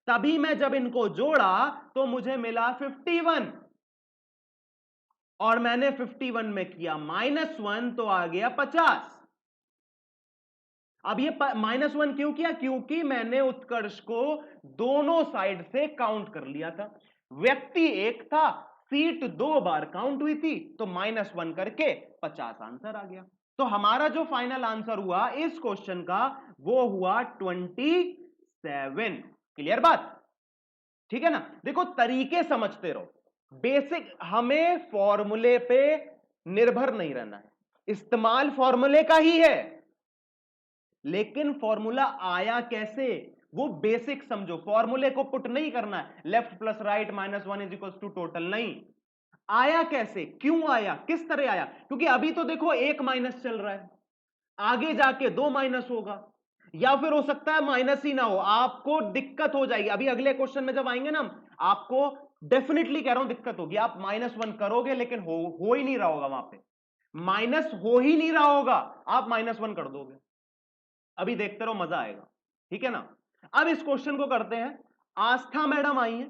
तभी मैं जब इनको जोड़ा तो मुझे मिला 51, और मैंने 51 में किया -1 तो आ गया 50। अब ये -1 क्यों किया? क्योंकि मैंने उत्कर्ष को दोनों साइड से काउंट कर लिया था। व्यक्ति एक था, सीट 2 बार काउंट हुई थी, तो -1 करके 50 आंसर आ गया। तो हमारा जो फाइनल आंसर हुआ इस क्वेश्चन का वो हुआ 27। क्लियर बात? ठीक है ना? देखो तरीके समझते रहो, बेसिक, हमें फॉर्मूले पे निर्भर नहीं रहना है, इस्तेमाल फॉर्मूले का ही है, लेकिन फॉर्मूला आया कैसे वो बेसिक समझो। फॉर्मूले को पुट नहीं करना है left plus right -1 is equal to total, नहीं। आया कैसे, क्यों आया, किस तरह आया? क्योंकि अभी तो देखो एक माइनस चल रहा है, आगे जाके 2 माइनस होगा, या फिर हो सकता है माइनस ही ना हो, आपको दिक्कत हो जाएगी। अभी अगले क्वेश्चन में जब आएंगे ना आपको डेफिनेटली कह रहा हूं दिक्कत होगी, आप -1 करोगे लेकिन हो ही नहीं रहा होगा, वहां पे माइनस हो ही नहीं रहा होगा, आप -1 कर दोगे। अभी देखते रहो, मजा आएगा, ठीक है ना? अब इस क्वेश्चन को करते हैं। आस्था मैडम आई है,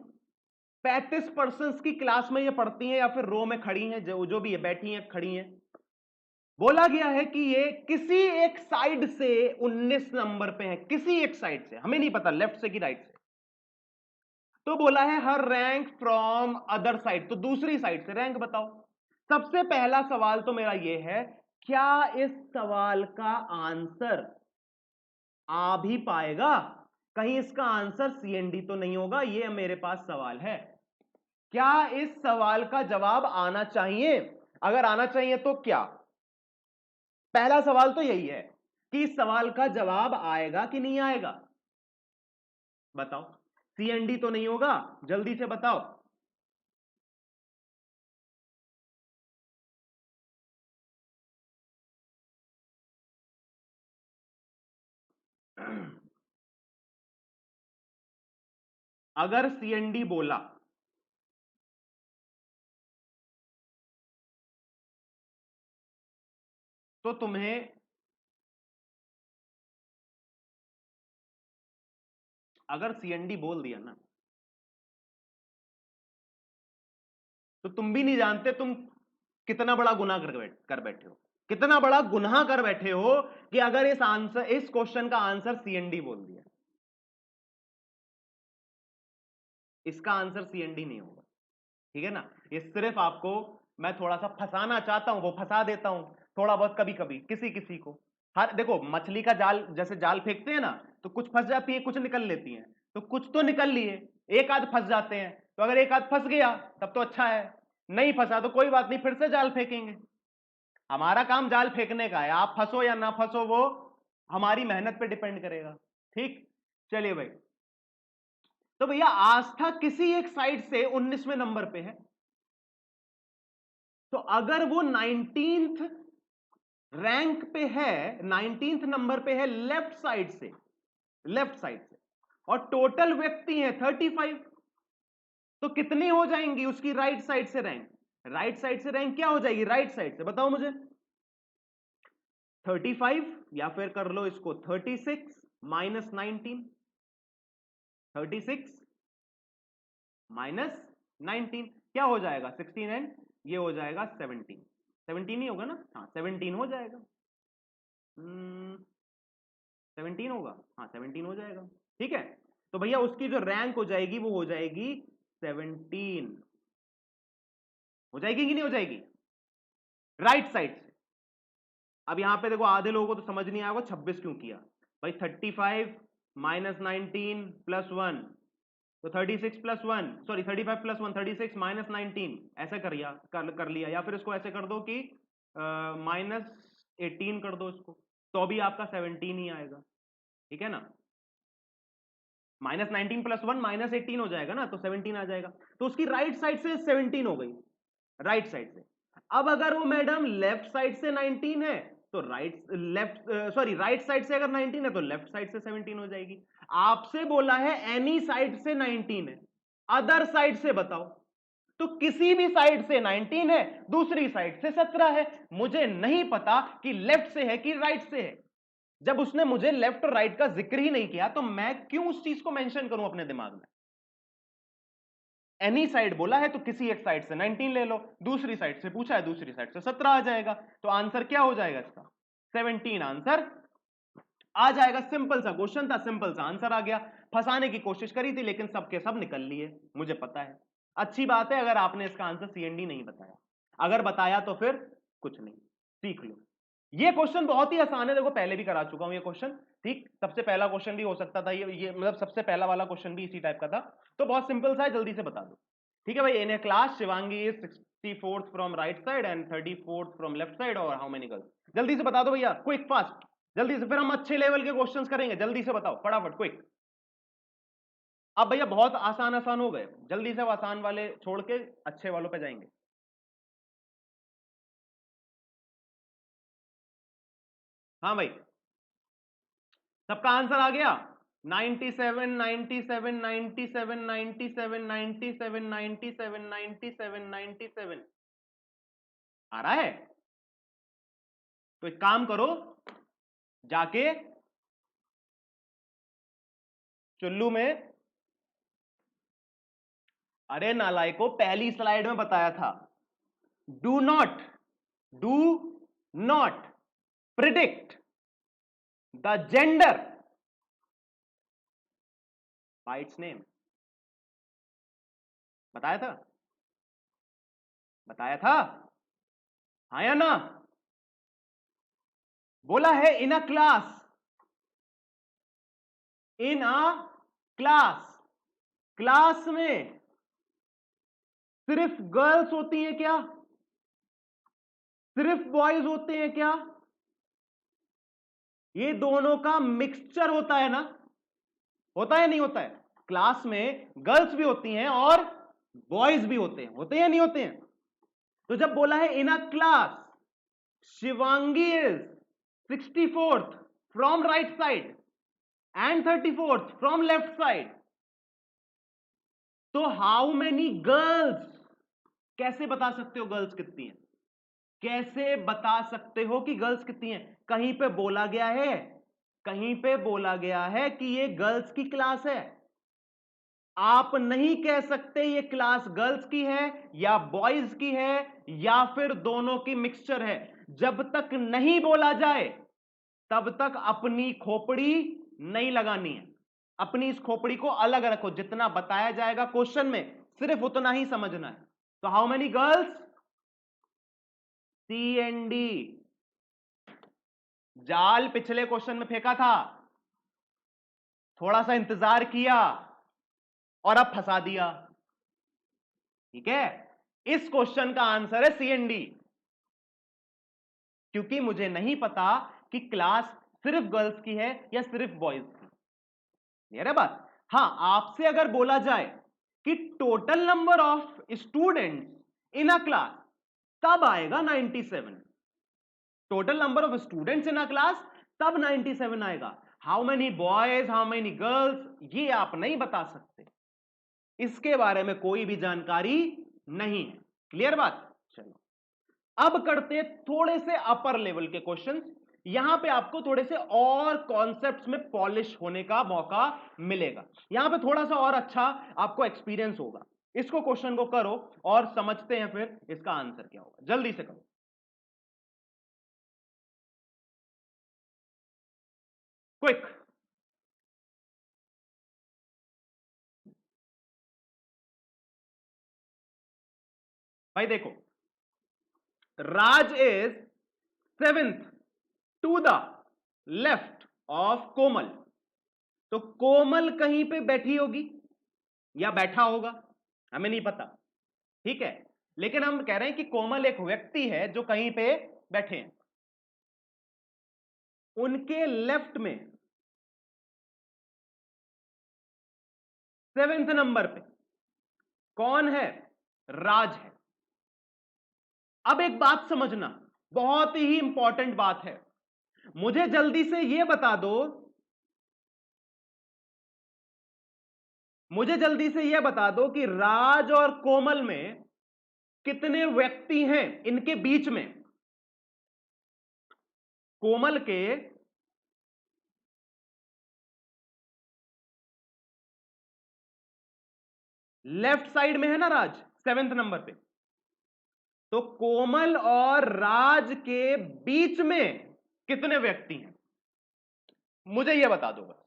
35% की क्लास में ये पढ़ती हैं या फिर रो में खड़ी हैं, जो भी है, बैठी हैं, खड़ी हैं। बोला गया है कि ये किसी एक साइड से 19 नंबर पे है, किसी एक साइड से, हमें नहीं पता लेफ्ट से कि राइट से। तो बोला है हर रैंक फ्रॉम अदर साइड, तो दूसरी साइड से रैंक बताओ। सबसे पहला सवाल तो मेरा ये है, क्या इस सवाल का आंसर आ भी पाएगा? कहीं इसका आंसर सीएनडी तो नहीं होगा? ये मेरे पास सवाल है। क्या इस सवाल का जवाब आना चाहिए? अगर आना चाहिए तो क्या? पहला सवाल तो यही है कि इस सवाल का जवाब आएगा कि नहीं आएगा, बताओ। सीएनडी तो नहीं होगा, जल्दी से बताओ। अगर सीएनडी बोला तो तुम्हें, अगर सीएनडी बोल दिया ना तो तुम भी नहीं जानते तुम कितना बड़ा गुनाह कर बैठे हो, कितना बड़ा गुनाह कर बैठे हो कि अगर इस क्वेश्चन का आंसर सीएनडी बोल दिया। इसका आंसर सीएनडी नहीं होगा, ठीक है ना? ये सिर्फ आपको मैं थोड़ा सा फंसाना चाहता हूं, वो फंसा देता हूं थोड़ा बहुत, कभी कभी किसी किसी को। हर देखो मछली का जाल, जैसे जाल फेंकते हैं ना, तो कुछ फंस जाती है, कुछ निकल लेती हैं, तो कुछ तो निकल लिए, एक आध फंस जाते हैं। तो अगर एक आध फंस गया तब तो अच्छा है, नहीं फंसा तो कोई बात नहीं, फिर से जाल फेंकेंगे। हमारा काम जाल फेंकने का है, आप फंसो या ना फंसो वो हमारी मेहनत पे डिपेंड करेगा, ठीक? चलिए भाई, तो भैया आस्था किसी एक साइड से 19वें नंबर पे है, तो अगर वो 19th रैंक पे है, 19th नंबर पे है लेफ्ट साइड से, लेफ्ट साइड से, और टोटल व्यक्ति है 35, तो कितनी हो जाएंगी उसकी राइट साइड से रैंक? राइट साइड से रैंक क्या हो जाएगी राइट साइड से, बताओ मुझे। 35, या फिर कर लो इसको 36 माइनस 19, 36 माइनस 19 क्या हो जाएगा 16, एंड ये हो जाएगा 17, 17 ही होगा ना? हाँ 17 हो जाएगा, 17 होगा, हाँ 17 हो जाएगा, ठीक है। तो भैया उसकी जो रैंक हो जाएगी वो हो जाएगी 17, हो जाएगी कि नहीं हो जाएगी? राइट साइड से। अब यहां पे देखो आधे लोगों को तो समझ नहीं आएगा 26 क्यों किया भाई। 35 माइनस 19 प्लस 1, तो 36 प्लस 1, सॉरी 35 प्लस 1, 36 माइनस 19, ऐसा कर लिया, या फिर इसको ऐसे कर दो कि -18 कर दो इसको, तो भी आपका 17 ही आएगा, ठीक है ना? -19 प्लस 1 -18 हो जाएगा ना, तो 17 आ जाएगा। तो उसकी राइट साइड से 17 हो गई, राइट साइड से। अब अगर वो मैडम लेफ्ट साइड से 19 है तो राइट साइड से अगर 19 है तो लेफ्ट साइड से 17 हो जाएगी। आपसे बोला है एनी साइड से 19 है, अदर साइड से बताओ। तो किसी भी साइड से 19 है, दूसरी साइड से 17 है। मुझे नहीं पता कि लेफ्ट से है कि राइट से है। जब उसने मुझे लेफ्ट और राइट का जिक्र ही नहीं किया तो मैं क्यों उस चीज को मेंशन करूं अपने दिमाग में। एनी साइड बोला है तो किसी एक साइड से 19 ले लो, दूसरी साइड से पूछा है, दूसरी साइड से 17 आ जाएगा। तो आंसर क्या हो जाएगा इसका? 17 आंसर आ जाएगा। सिंपल सा क्वेश्चन था, सिंपल सा आंसर आ गया। फंसाने की कोशिश करी थी लेकिन सबके सब निकल लिए, मुझे पता है। अच्छी बात है अगर आपने इसका आंसर सीएनडी नहीं बताया, अगर बताया तो फिर कुछ नहीं, सीख लो। ये क्वेश्चन बहुत ही आसान है, देखो पहले भी करा चुका हूं ये क्वेश्चन। ठीक, सबसे पहला क्वेश्चन भी हो सकता था ये मतलब सबसे पहला वाला क्वेश्चन भी इसी टाइप का था। तो बहुत सिंपल सा है, जल्दी से बता दो। ठीक है भाई, in a class Shivangi is 64th from right side and 34th from left side और हाउ मेनी गर्ल्स। जल्दी से बता दो भैया, क्विक फास्ट, जल्दी से, फिर हम अच्छे लेवल के क्वेश्चंस करेंगे। जल्दी से बताओ फटाफट, क्विक। अब भैया बहुत आसान आसान हो गए, जल्दी से आसान वाले छोड़ के अच्छे वालों पे जाएंगे। हाँ भाई, सबका आंसर आ गया? 97 97 97 97 97 97 97 97 आ रहा है? तो एक काम करो, जाके चुल्लू में, अरे नालायको पहली स्लाइड में बताया था, do not, do not predict the gender by its name. बताया था, बताया था, हाँ या ना? बोला है in a class, in a class, class में सिर्फ गर्ल्स होती है क्या? सिर्फ बॉयज होते हैं क्या? ये दोनों का मिक्सचर होता है ना? होता है नहीं होता है? क्लास में गर्ल्स भी होती हैं और बॉयज भी होते हैं या नहीं होते हैं? तो जब बोला है in a class Shivangi is 64th from right side and 34th from left side, तो हाउ मेनी गर्ल्स, कैसे बता सकते हो गर्ल्स कितनी है? कैसे बता सकते हो कि गर्ल्स कितनी है? कहीं पे बोला गया है, कहीं पे बोला गया है कि ये गर्ल्स की क्लास है? आप नहीं कह सकते ये क्लास गर्ल्स की है या बॉयज की है या फिर दोनों की मिक्सचर है। जब तक नहीं बोला जाए तब तक अपनी खोपड़ी नहीं लगानी है। अपनी इस खोपड़ी को अलग रखो, जितना बताया जाएगा क्वेश्चन में सिर्फ उतना ही समझना है। तो how many girls? C and D. जाल पिछले क्वेश्चन में फेंका था, थोड़ा सा इंतजार किया और अब फंसा दिया। ठीक है, इस क्वेश्चन का आंसर है सी एंड डी, क्योंकि मुझे नहीं पता कि क्लास सिर्फ गर्ल्स की है या सिर्फ बॉयज की। क्लियर है बात? हां, आपसे अगर बोला जाए कि total number of students in a class, तब आएगा 97। Total number of students in a class, तब 97 आएगा। How many boys, how many girls, ये आप नहीं बता सकते, इसके बारे में कोई भी जानकारी नहीं है। क्लियर बात? चलो अब करते थोड़े से अपर लेवल के क्वेश्चंस। यहां पे आपको थोड़े से और कॉन्सेप्ट्स में पॉलिश होने का मौका मिलेगा, यहां पे थोड़ा सा और अच्छा आपको एक्सपीरियंस होगा। इसको क्वेश्चन को करो और समझते हैं फिर इसका आंसर क्या होगा। जल्दी से करो, क्विक। भाई देखो, Raj is 7th to the left of Komal. तो कोमल कहीं पे बैठी होगी या बैठा होगा, हमें नहीं पता। ठीक है, लेकिन हम कह रहे हैं कि कोमल एक व्यक्ति है जो कहीं पे बैठे हैं। उनके लेफ्ट में 7th नंबर पे कौन है? राज है। अब एक बात समझना, बहुत ही इंपॉर्टेंट बात है, मुझे जल्दी से यह बता दो, मुझे जल्दी से यह बता दो कि राज और कोमल में कितने व्यक्ति हैं इनके बीच में। कोमल के लेफ्ट साइड में है ना राज, 7वें नंबर पे, तो कोमल और राज के बीच में कितने व्यक्ति हैं, मुझे यह बता दो बस।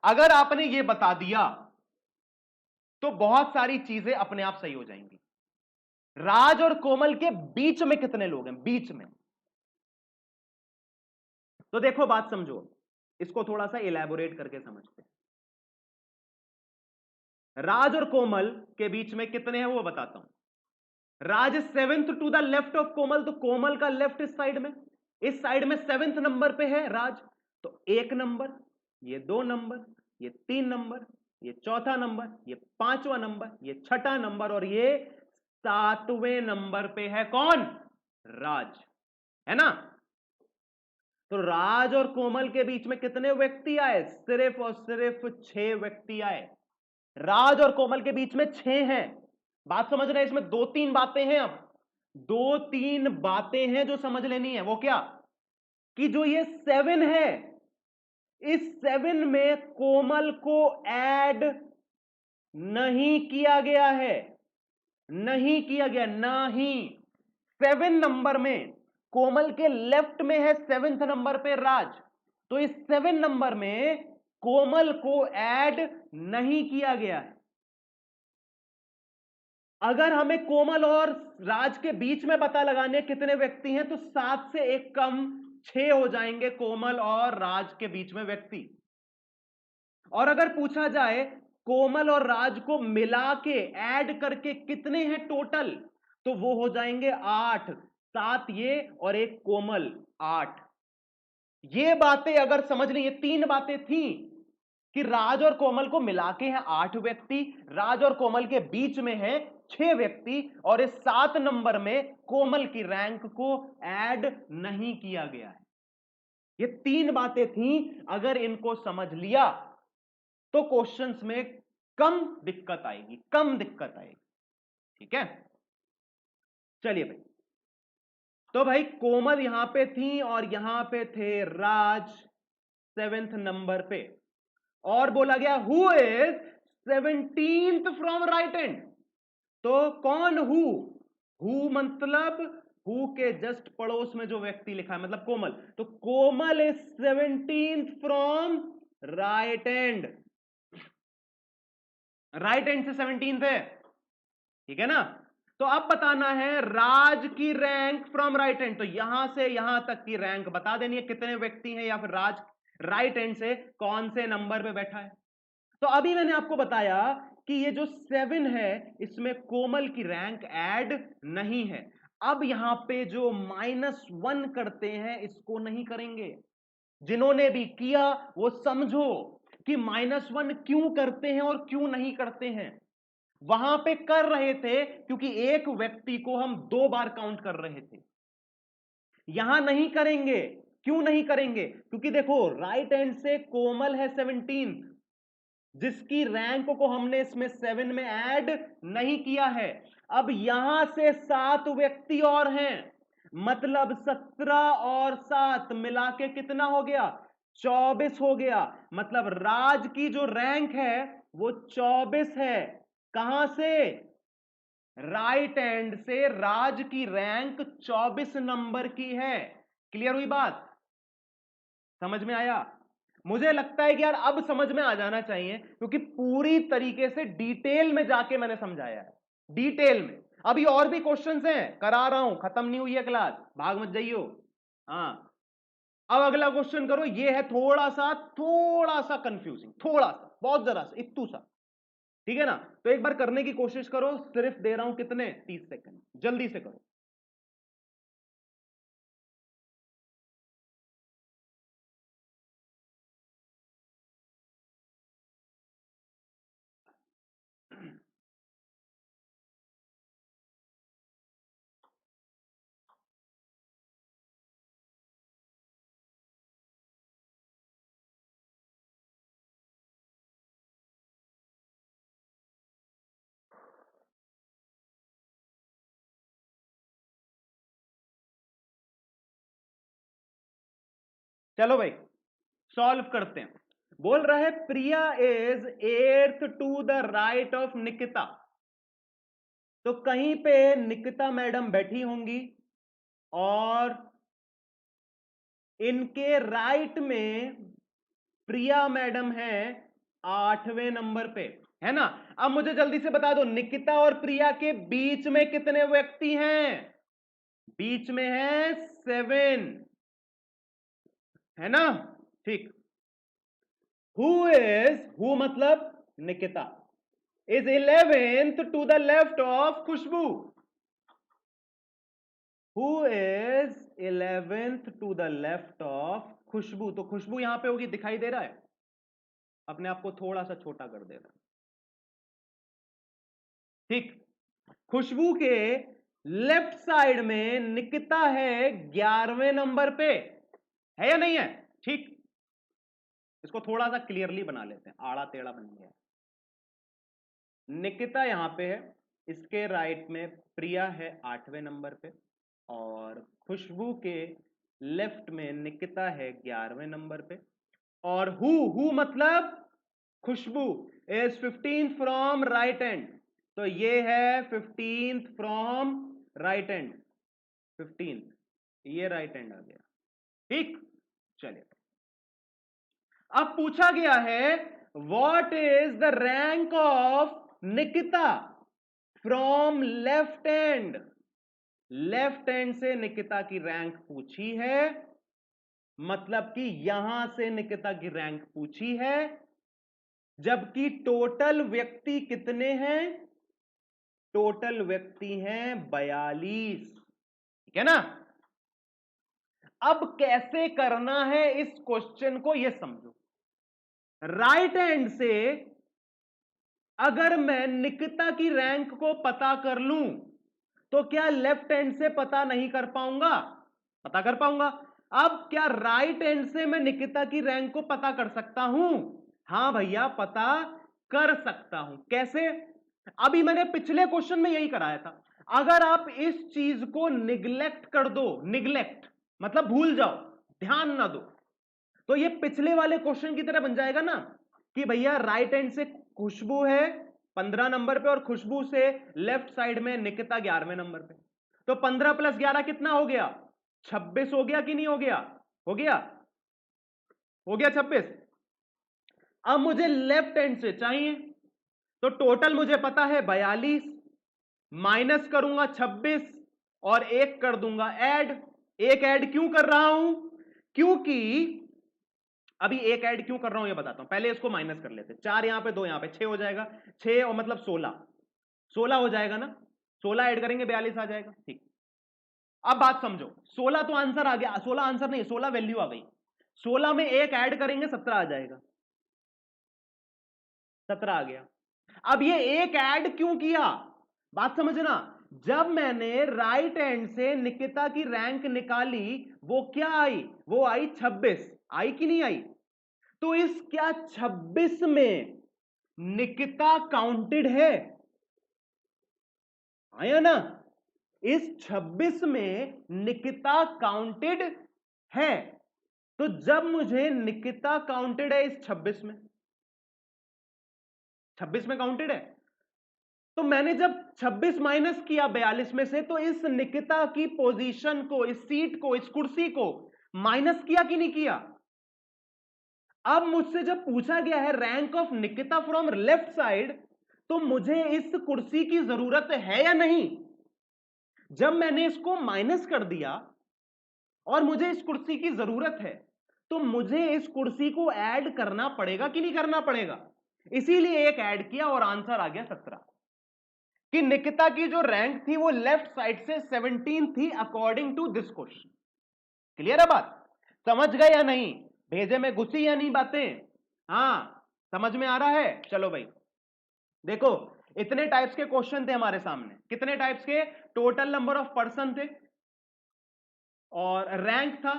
अगर आपने यह बता दिया तो बहुत सारी चीजें अपने आप सही हो जाएंगी। राज और कोमल के बीच में कितने लोग हैं, बीच में। तो देखो बात समझो, इसको थोड़ा सा इलैबोरेट करके समझते हैं। राज और कोमल के बीच में कितने हैं वो बताता हूं। Raj 7th to the left of Komal, तो कोमल का लेफ्ट इस साइड में, इस साइड में 7th नंबर पे है राज, तो 1 नंबर, ये 2 नंबर, ये 3 नंबर, ये चौथा नंबर, ये 5वां नंबर, ये छठा नंबर, और ये 7वें नंबर पे है कौन, राज, है ना। तो राज और कोमल के बीच में कितने व्यक्ति आए, सिर्फ और सिर्फ 6 व्यक्ति आए। राज और कोमल के बीच में 6 हैं। बात समझ रहे हैं, इसमें 2-3 बातें हैं। अब 2-3 बातें हैं जो समझ लेनी है। वो क्या, कि जो ये 7 है, इस 7 में कोमल को ऐड नहीं किया गया है, नहीं किया गया, नहीं। 7 नंबर में कोमल के लेफ्ट में है 7th नंबर पे राज, तो इस 7 नंबर में कोमल को ऐड नहीं किया गया है। अगर हमें कोमल और राज के बीच में पता लगाने कितने व्यक्ति हैं, तो 7 से 1 कम 6 हो जाएंगे कोमल और राज के बीच में व्यक्ति। और अगर पूछा जाए कोमल और राज को मिला के ऐड करके कितने हैं टोटल, तो वो हो जाएंगे 8। 7 ये और 1 कोमल, 8। ये बातें अगर समझ ली, ये 3 बातें थी कि राज और कोमल को मिला के हैं 8 व्यक्ति, राज और कोमल के बीच में है 6 व्यक्ति, और इस 7 नंबर में कोमल की रैंक को ऐड नहीं किया गया है। ये 3 बातें थी, अगर इनको समझ लिया तो क्वेश्चंस में कम दिक्कत आएगी, कम दिक्कत आएगी। ठीक है, चलिए भाई। तो भाई कोमल यहां पे थी और यहां पे थे राज 7th नंबर पे, और बोला गया who is 17th from right hand. तो कौन हु मतलब हु के जस्ट पड़ोस में जो व्यक्ति लिखा है, मतलब कोमल, तो Komal is 17th from right hand, right hand से 17th है, ठीक है ना। तो अब बताना है राज की रैंक फ्रॉम राइट हैंड, तो यहां से यहां तक की रैंक बता देनी है, कितने व्यक्ति हैं, या फिर राज राइट हैंड से कौन से नंबर पे बैठा है। तो अभी मैंने आपको बताया कि ये जो 7 है, इसमें कोमल की रैंक ऐड नहीं है। अब यहां पे जो -1 करते हैं, इसको नहीं करेंगे। जिन्होंने भी किया वो समझो कि -1 क्यों करते हैं और क्यों नहीं करते हैं। वहां पे कर रहे थे क्योंकि एक व्यक्ति को हम 2 बार काउंट कर रहे थे, यहां नहीं करेंगे। क्यों नहीं करेंगे, क्योंकि देखो राइट हैंड से कोमल है 17, जिसकी रैंक को हमने इसमें 7 में ऐड नहीं किया है। अब यहां से 7 व्यक्ति और हैं, मतलब 17 और 7 मिला के कितना हो गया, 24 हो गया। मतलब राज की जो रैंक है वो 24 है। कहां से, राइट हैंड से राज की रैंक 24 नंबर की है। क्लियर हुई बात, समझ में आया। मुझे लगता है कि यार अब समझ में आ जाना चाहिए, क्योंकि पूरी तरीके से डिटेल में जाके मैंने समझाया है, डिटेल में। अभी और भी क्वेश्चंस हैं, करा रहा हूं, खत्म नहीं हुई है क्लास, भाग मत जाइयो। हाँ, अब अगला क्वेश्चन करो, ये है थोड़ा सा कंफ्यूजिंग, थोड़ा सा, बहुत जरा सा, इतू सा, ठीक है ना। तो एक बार करने की कोशिश करो, सिर्फ दे रहा हूं कितने, 30 सेकंड, जल्दी से करो। चलो भाई सॉल्व करते हैं। बोल रहा है Priya is 8th to the right of Nikita. तो कहीं पे निकिता मैडम बैठी होंगी और इनके राइट में प्रिया मैडम है 8वें नंबर पे, है ना। अब मुझे जल्दी से बता दो निकिता और प्रिया के बीच में कितने व्यक्ति हैं? बीच में है 7, है ना। ठीक। हु मतलब Nikita is 11th to the left of Khushbu. Who is 11th to the left of Khushbu. तो खुशबू यहां पे होगी, दिखाई दे रहा है, अपने आप को थोड़ा सा छोटा कर दे रहा है। ठीक। खुशबू के लेफ्ट साइड में निकिता है 11वें नंबर पे, है या नहीं है? ठीक। इसको थोड़ा सा क्लियरली बना लेते हैं, आड़ा टेढ़ा बन गया। निकिता यहां पे है, इसके राइट में प्रिया है 8वें नंबर पे, और खुशबू के लेफ्ट में निकिता है 11वें नंबर पे। और हु मतलब Khushbu is 15th from right end. तो ये है 15th from right and, 15th, ये राइट एंड आ गया। ठीक। चलिए अब पूछा गया है what is the rank of Nikita from left and. Left hand से निकिता की रैंक पूछी है, मतलब कि यहां से निकिता की रैंक पूछी है, जबकि टोटल व्यक्ति कितने हैं? टोटल व्यक्ति हैं 42, ठीक है ना। अब कैसे करना है इस क्वेश्चन को, यह समझो। राइट हैंड से अगर मैं निकिता की रैंक को पता कर लूं तो क्या लेफ्ट हैंड से पता नहीं कर पाऊंगा? पता कर पाऊंगा। अब क्या राइट हैंड से मैं निकिता की रैंक को पता कर सकता हूं? हां भैया पता कर सकता हूं। कैसे? अभी मैंने पिछले क्वेश्चन में यही कराया था। अगर आप इस चीज को निग्लेक्ट कर दो, निग्लेक्ट मतलब भूल जाओ, ध्यान ना दो, तो ये पिछले वाले क्वेश्चन की तरह बन जाएगा ना कि भैया राइट हैंड से खुशबू है 15 नंबर पे और खुशबू से लेफ्ट साइड में निकिता 11वें नंबर पे। तो 15 + 11 कितना हो गया? 26 हो गया कि नहीं हो गया? हो गया, हो गया 26। अब मुझे लेफ्ट हैंड से चाहिए, तो टोटल मुझे पता है 42, माइनस करूंगा 26 और एक कर दूंगा ऐड। एक ऐड क्यों कर रहा हूं? क्योंकि अभी एक ऐड क्यों कर रहा हूं ये बताता हूं, पहले इसको माइनस कर लेते हैं। 4 यहां पे 2 यहां पे 6 हो जाएगा, 6 और मतलब 16, 16 हो जाएगा ना। 16 ऐड करेंगे 42 आ जाएगा। ठीक। अब बात समझो, 16 तो आंसर आ गया, 16 आंसर नहीं 16 वैल्यू आ गई। 16 में एक ऐड करेंगे 17 आ जाएगा, 17 आ गया। अब ये एक ऐड क्यों किया, बात समझना। जब मैंने राइट हैंड से निकिता की रैंक निकाली वो क्या आई? वो आई 26, आई कि नहीं आई? तो इस क्या 26 में निकिता काउंटेड है? आया ना। इस 26 में निकिता काउंटेड है। तो जब मुझे निकिता काउंटेड है इस 26 में, 26 में काउंटेड है, तो मैंने जब 26 माइनस किया 42 में से, तो इस निकिता की पोजीशन को, इस सीट को, इस कुर्सी को माइनस किया कि नहीं किया? अब मुझसे जब पूछा गया है rank of Nikita from left side, तो मुझे इस कुर्सी की जरूरत है या नहीं? जब मैंने इसको माइनस कर दिया और मुझे इस कुर्सी की जरूरत है, तो मुझे इस कुर्सी को ऐड करना पड़ेगा कि नहीं करना पड़ेगा? इसीलिए एक ऐड किया और आंसर आ गया 17। कि निकिता की जो रैंक थी वो लेफ्ट साइड से 17 थी according to this question. Clear है बात? समझ गए या नहीं? भेजे में घुसी या नहीं बातें? हां, समझ में आ रहा है? चलो भाई देखो, इतने टाइप्स के क्वेश्चन थे हमारे सामने। कितने टाइप्स के? टोटल नंबर ऑफ पर्सन थे, और रैंक था,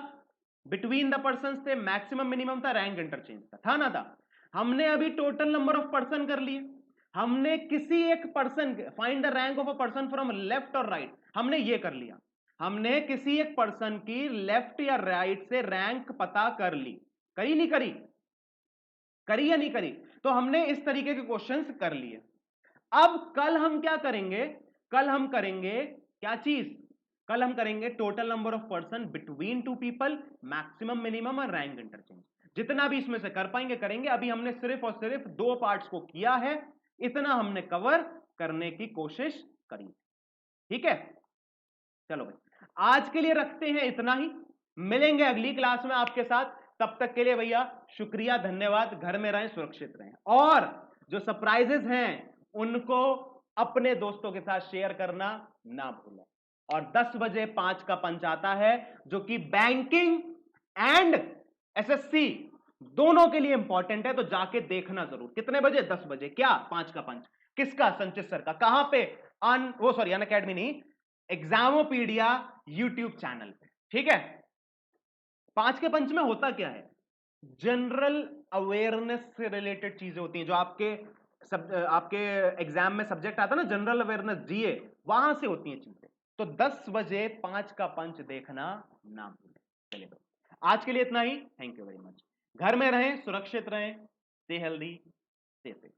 बिटवीन द पर्सन थे, मैक्सिमम मिनिमम था, रैंक इंटरचेंज था ना था। हमने अभी टोटल नंबर ऑफ पर्सन कर लिए। हमने किसी एक person, find the rank of a person from left और राइट, हमने ये कर लिया। हमने किसी एक पर्सन की लेफ्ट या राइट से रैंक पता कर ली, करी नहीं करी, करी या नहीं करी? तो हमने इस तरीके के क्वेश्चंस कर लिए। अब कल हम क्या करेंगे? कल हम करेंगे क्या चीज? कल हम करेंगे total number of person between two people, maximum minimum और रैंक इंटरचेंज। जितना भी इसमें से कर पाएंगे करेंगे। अभी हमने सिर्फ और सिर्फ दो पार्ट्स को किया है, इतना हमने कवर करने की कोशिश करी। ठीक है, चलो भाई आज के लिए रखते हैं इतना ही, मिलेंगे अगली क्लास में आपके साथ। तब तक के लिए भैया शुक्रिया, धन्यवाद। घर में रहें, सुरक्षित रहें, और जो सरप्राइजेस हैं उनको अपने दोस्तों के साथ शेयर करना ना भूलें। और 10 बजे 5 का पंच आता है, जो कि बैंकिंग एंड एसएससी दोनों के लिए इंपॉर्टेंट है, तो जाके देखना जरूर। कितने बजे? 10 बजे। क्या? 5 का पंच। किसका? संचित सर का। कहां पे? अन अकेडमी नहीं, एग्जामोपीडिया यूट्यूब चैनल पे। ठीक है, 5 के पंच में होता क्या है? जनरल अवेयरनेस से रिलेटेड चीजें होती हैं, जो आपके एग्जाम में सब्जेक्ट आता है ना, जनरल अवेयरनेस, जीए, वहां से होती हैं चीजें। तो 10 बजे 5 का पंच देखना ना भूलें। चलिए आज के लिए इतना ही, थैंक यू वेरी मच। घर में रहें, सुरक्षित रहें, स्टे हेल्दी, स्टे सेफ।